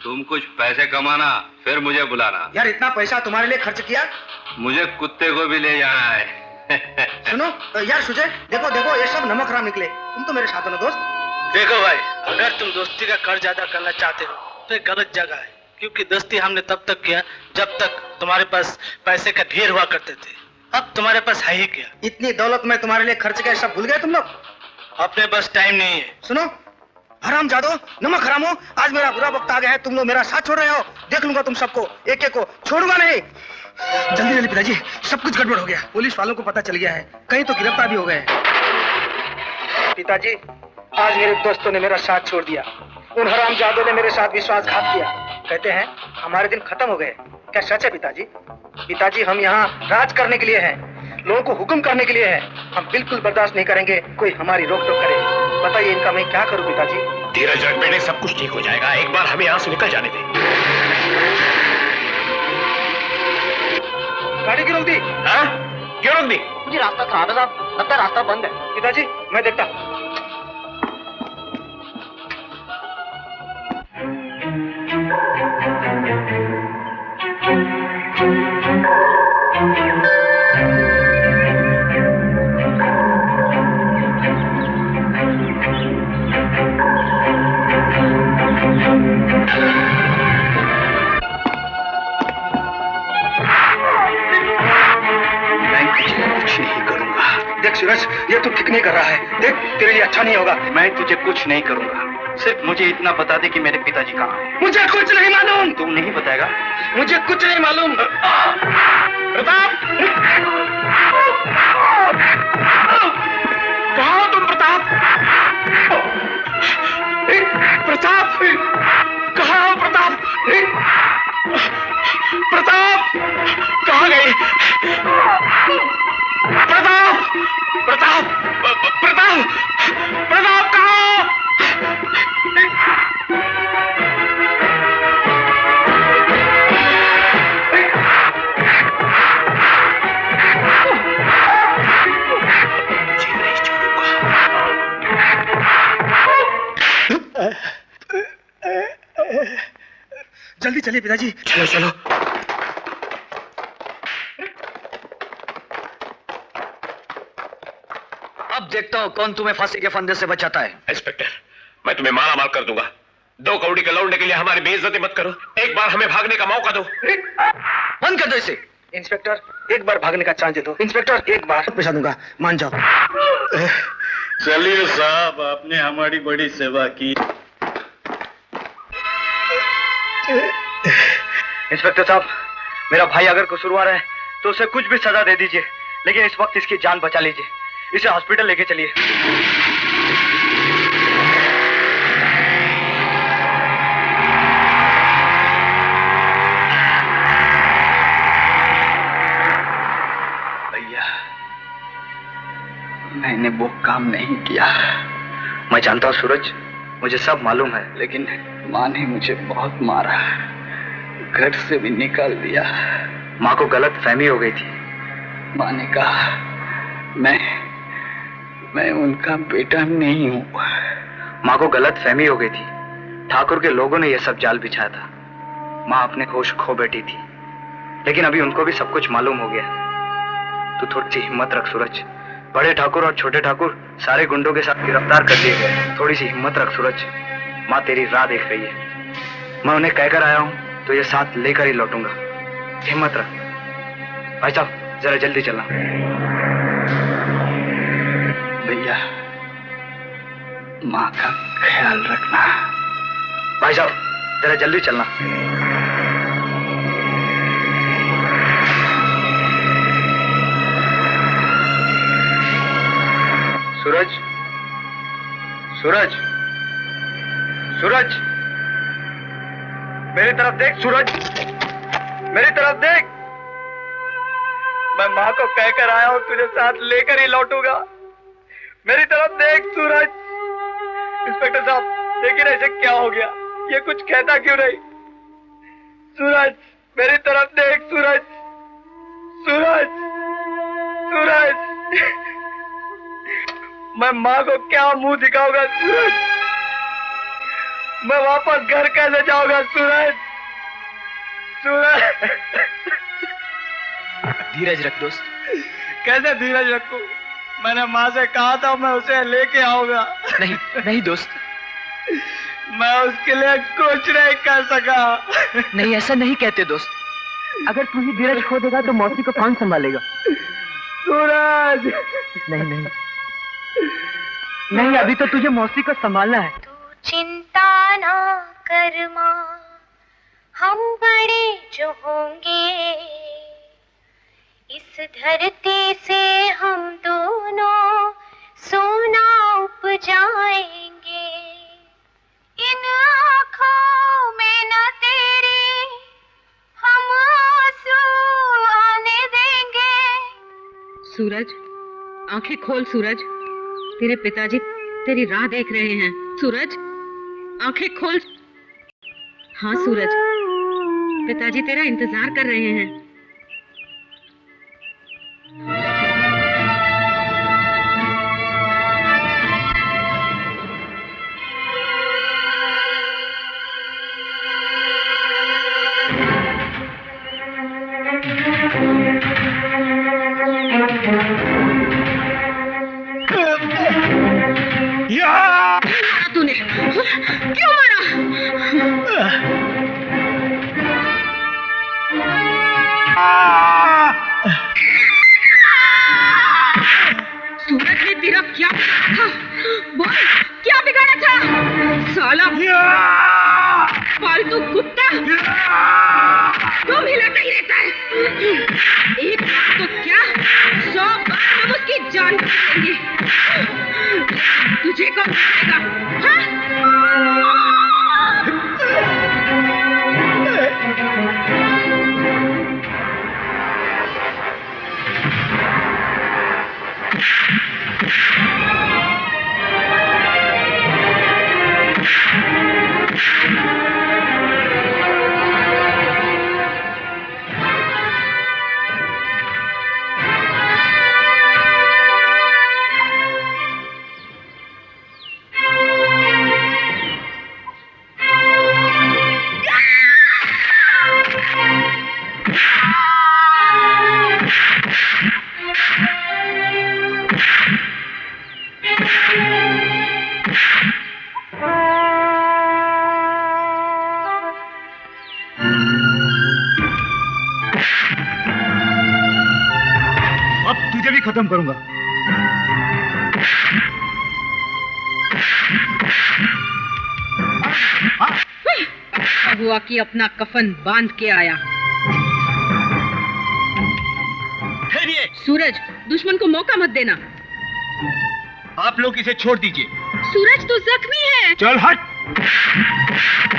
तुम कुछ पैसे कमाना, फिर मुझे बुलाना। यार इतना पैसा तुम्हारे लिए खर्च किया? मुझे कुत्ते को भी ले जाना है। सुनो यार सुजय, देखो देखो ये सब नमक राम निकले। तुम तो मेरे साथ हो ना दोस्त? देखो भाई, अगर तुम दोस्ती का कर्ज अदा करना चाहते हो तो ये गलत जगह है, क्योंकि दोस्ती हमने तब तक किया जब तक तुम्हारे पास पैसे का ढेर हुआ करते थे। अब तुम्हारे पास है ही क्या? इतनी दौलत में तुम्हारे लिए खर्च किया, सब भूल गए तुम लोग? अपने पास टाइम नहीं है। सुनो हराम जादो, नमक हराम हो, आज मेरा बुरा वक्त आ गया है। तुम लोग मेरा साथ छोड़ रहे हो, देख लूंगा तुम सबको, एक एक को छोड़ूंगा नहीं। जल्दी जल्दी पिताजी, सब कुछ गड़बड़ हो गया। पुलिस वालों को पता चल गया है, कहीं तो गिरफ्तार भी हो गए। पिताजी, आज मेरे दोस्तों ने मेरा साथ छोड़ दिया। उन हरामजादों ने मेरे साथ विश्वासघात किया। कहते हैं हमारे दिन खत्म हो गए। क्या सच है पिताजी? पिताजी, हम यहाँ राज करने के लिए हैं, लोगों को हुक्म करने के लिए हैं। हम बिल्कुल बर्दाश्त नहीं करेंगे कोई हमारी रोक टोक करे। बताइए इनका मैं क्या करूं पिताजी? धीरज रख बेटे, सब कुछ ठीक हो जाएगा। एक बार हमें यहाँ से निकल जाने दे। गाड़ी क्यों रोक दी? हाँ? क्यों रोक दी? मुझे रास्ता खराब है साहब, लगता है रास्ता बंद है। पिताजी मैं देखता हूँ। देख सूरज, ये तू ठीक नहीं कर रहा है। देख तेरे लिए अच्छा नहीं होगा। मैं तुझे कुछ नहीं करूंगा। सिर्फ मुझे इतना बता दे कि मेरे पिताजी कहाँ हैं। मुझे कुछ नहीं मालूम। तुम नहीं बताएगा? मुझे कुछ नहीं मालूम। प्रताप, कहाँ हो तुम प्रताप? प्रताप, कहाँ हो प्रताप? प्रताप, कहाँ गए? प्रताप, प्रताप, प्रताप, प्रताप कहाँ हो? जल्दी चलिए पिताजी। चलो चलो। अब देखता हूं कौन तुम्हें फांसी के फंदे से बचाता है। इंस्पेक्टर, मैं तुम्हें माला माल कर दूंगा। 2 कौड़ी के लौटने के लिए हमारी बेइज्जती मत करो। एक बार हमें भागने का मौका दो। बंद कर दो इसे। इंस्पेक्टर, एक बार भागने का चांस दे दो। इंस्पेक्टर, एक बार पैसा दूंगा, मान जाओ। चलिए साहब, आपने हमारी बड़ी सेवा की। इंस्पेक्टर साहब, मेरा भाई अगर कसूरवार है तो उसे कुछ भी सजा दे दीजिए, लेकिन इस वक्त इसकी जान बचा लीजिए। इसे हॉस्पिटल लेके चलिए। भैया, मैंने वो काम नहीं किया। मैं जानता हूँ सूरज, मुझे सब मालूम है, लेकिन माँ ने मुझे बहुत मारा, घर से भी निकाल दिया। माँ को गलत फहमी हो गई थी। माँ ने कहा मैं उनका बेटा नहीं हूँ। माँ को गलत फहमी हो गई थी। ठाकुर के लोगों ने यह सब जाल बिछाया था। माँ अपने होश खो बैठी थी, लेकिन अभी उनको भी सब कुछ मालूम हो गया। तू थोड़ी सी हिम्मत रख सूरज। बड़े ठाकुर और छोटे ठाकुर सारे गुंडों के साथ गिरफ्तार कर दिए गए। थोड़ी सी हिम्मत रख सूरज। माँ तेरी राह देख रही है। मैं उन्हें कहकर आया हूँ तो ये साथ लेकर ही लौटूंगा। हिम्मत रख। भाई साहब, जरा जल्दी चलना। भैया, माँ का ख्याल रखना। भाई साहब, जरा जल्दी चलना। सूरज, सूरज, सूरज, मेरी तरफ देख। सूरज, मेरी तरफ देख। मैं माँ को कहकर आया हूँ, तुझे साथ लेकर ही लौटूंगा। मेरी तरफ देख सूरज। इंस्पेक्टर साहब, लेकिन ऐसे क्या हो गया? ये कुछ कहता क्यों नहीं? सूरज, मेरी तरफ देख। सूरज, सूरज, सूरज। मैं माँ को क्या मुंह दिखाऊंगा सूरज? मैं वापस घर कैसे जाऊंगा सूरज? सूरज, धीरज रख दोस्त। कैसे धीरज रखूं? मैंने माँ से कहा था मैं उसे लेके आऊंगा। नहीं नहीं दोस्त, मैं उसके लिए कुछ नहीं कर सका। नहीं ऐसा नहीं कहते दोस्त। अगर तू ही धीरज खो देगा तो मौसी को कौन संभालेगा? सूरज, नहीं नहीं नहीं, अभी तो तुझे मौसी को संभालना है। चिंता ना कर माँ, हम बड़े जो होंगे, इस धरती से हम दोनों सोना उपजाएंगे। इन आँखों में न तेरी हम आंसू आने देंगे। सूरज, आंखें खोल सूरज, तेरे पिताजी तेरी राह देख रहे हैं। सूरज, आंखें खोल। हाँ सूरज, पिताजी तेरा इंतजार कर रहे हैं। तूने क्यों मारा? तू कुत्ता तुम हिलाता ही रहता है। एक बार तो क्या 100 बार हम उसकी जान बचाएंगे। तुझे कौन बचाएगा? खत्म करूंगा। हुआ कि अपना कफन बांध के आया। सूरज, दुश्मन को मौका मत देना। आप लोग इसे छोड़ दीजिए। सूरज तू जख्मी है। चल हट।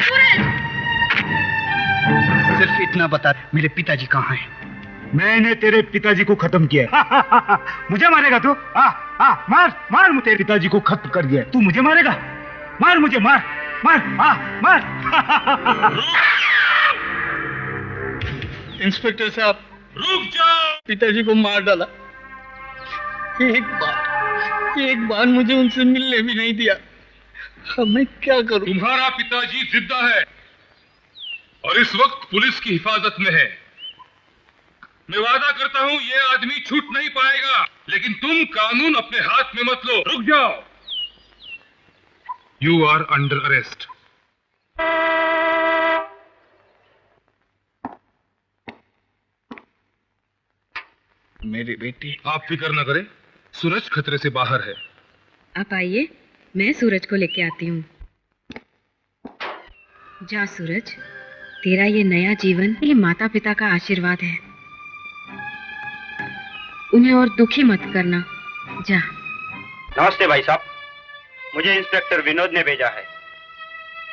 सूरज, सिर्फ इतना बता, मेरे पिताजी कहाँ हैं? मैंने तेरे पिताजी को खत्म किया है। मुझे मारेगा तू? मार मार, मुझे पिताजी को खत्म कर दिया। तू मुझे मारेगा? मार मुझे, मार मार मार। इंस्पेक्टर साहब, रुक जाओ। पिताजी को मार डाला। एक बार मुझे उनसे मिलने भी नहीं दिया। अब मैं क्या करूं? तुम्हारा पिताजी जिद्दा है और इस वक्त पुलिस की हिफाजत में है। मैं वादा करता हूं ये आदमी छूट नहीं पाएगा, लेकिन तुम कानून अपने हाथ में मत लो। रुक जाओ। You are under arrest. मेरी बेटी। आप फिक्र न करें, सूरज खतरे से बाहर है। आप आइए, मैं सूरज को लेके आती हूँ। जा सूरज, तेरा ये नया जीवन ये माता पिता का आशीर्वाद है। उन्हें और दुखी मत करना। जा। नमस्ते भाई साहब, मुझे इंस्पेक्टर विनोद ने भेजा है।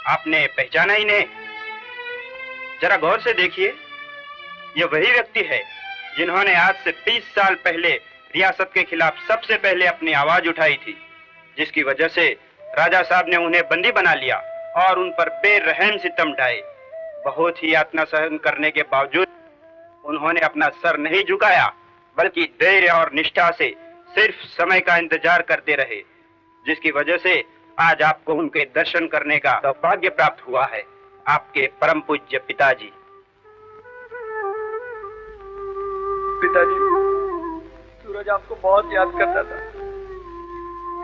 आपने पहचाना ही नहीं? जरा गौर से देखिए, ये वही व्यक्ति है जिन्होंने आज से 20 साल पहले रियासत के खिलाफ सबसे पहले अपनी आवाज उठाई थी, जिसकी वजह से राजा साहब ने उन्हें बंदी बना लिया और उन पर बेरहम सितम ढाए। बहुत ही यातना सहन करने के बावजूद उन्होंने अपना सर नहीं झुकाया, बल्कि धैर्य और निष्ठा से सिर्फ समय का इंतजार करते रहे, जिसकी वजह से आज आपको उनके दर्शन करने का सौभाग्य प्राप्त हुआ है। आपके परम पूज्य पिताजी। पिताजी, सूरज आपको बहुत याद करता था।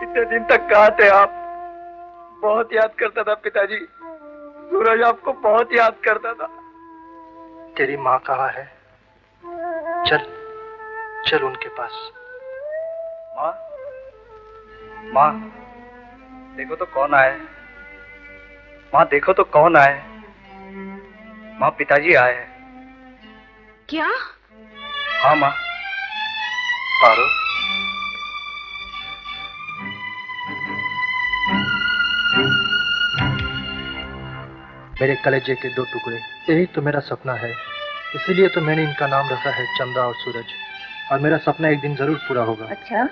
इतने दिन तक कहाँ थे आप? बहुत याद करता था पिताजी। सूरज आपको बहुत याद करता था। तेरी माँ कहाँ है? चल चल उनके पास। माँ, माँ, देखो तो कौन आए। माँ देखो तो कौन आए। माँ, पिताजी आए हैं। क्या? हाँ माँ। पारो, मेरे कलेजे के 2 टुकड़े, यही तो मेरा सपना है। इसीलिए तो मैंने इनका नाम रखा है चंदा और सूरज। और मेरा सपना एक दिन जरूर पूरा होगा। अच्छा?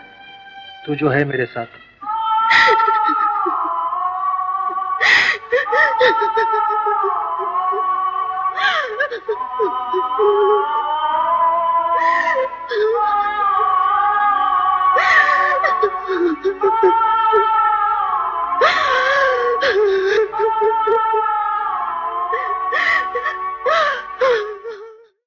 तू जो है मेरे साथ।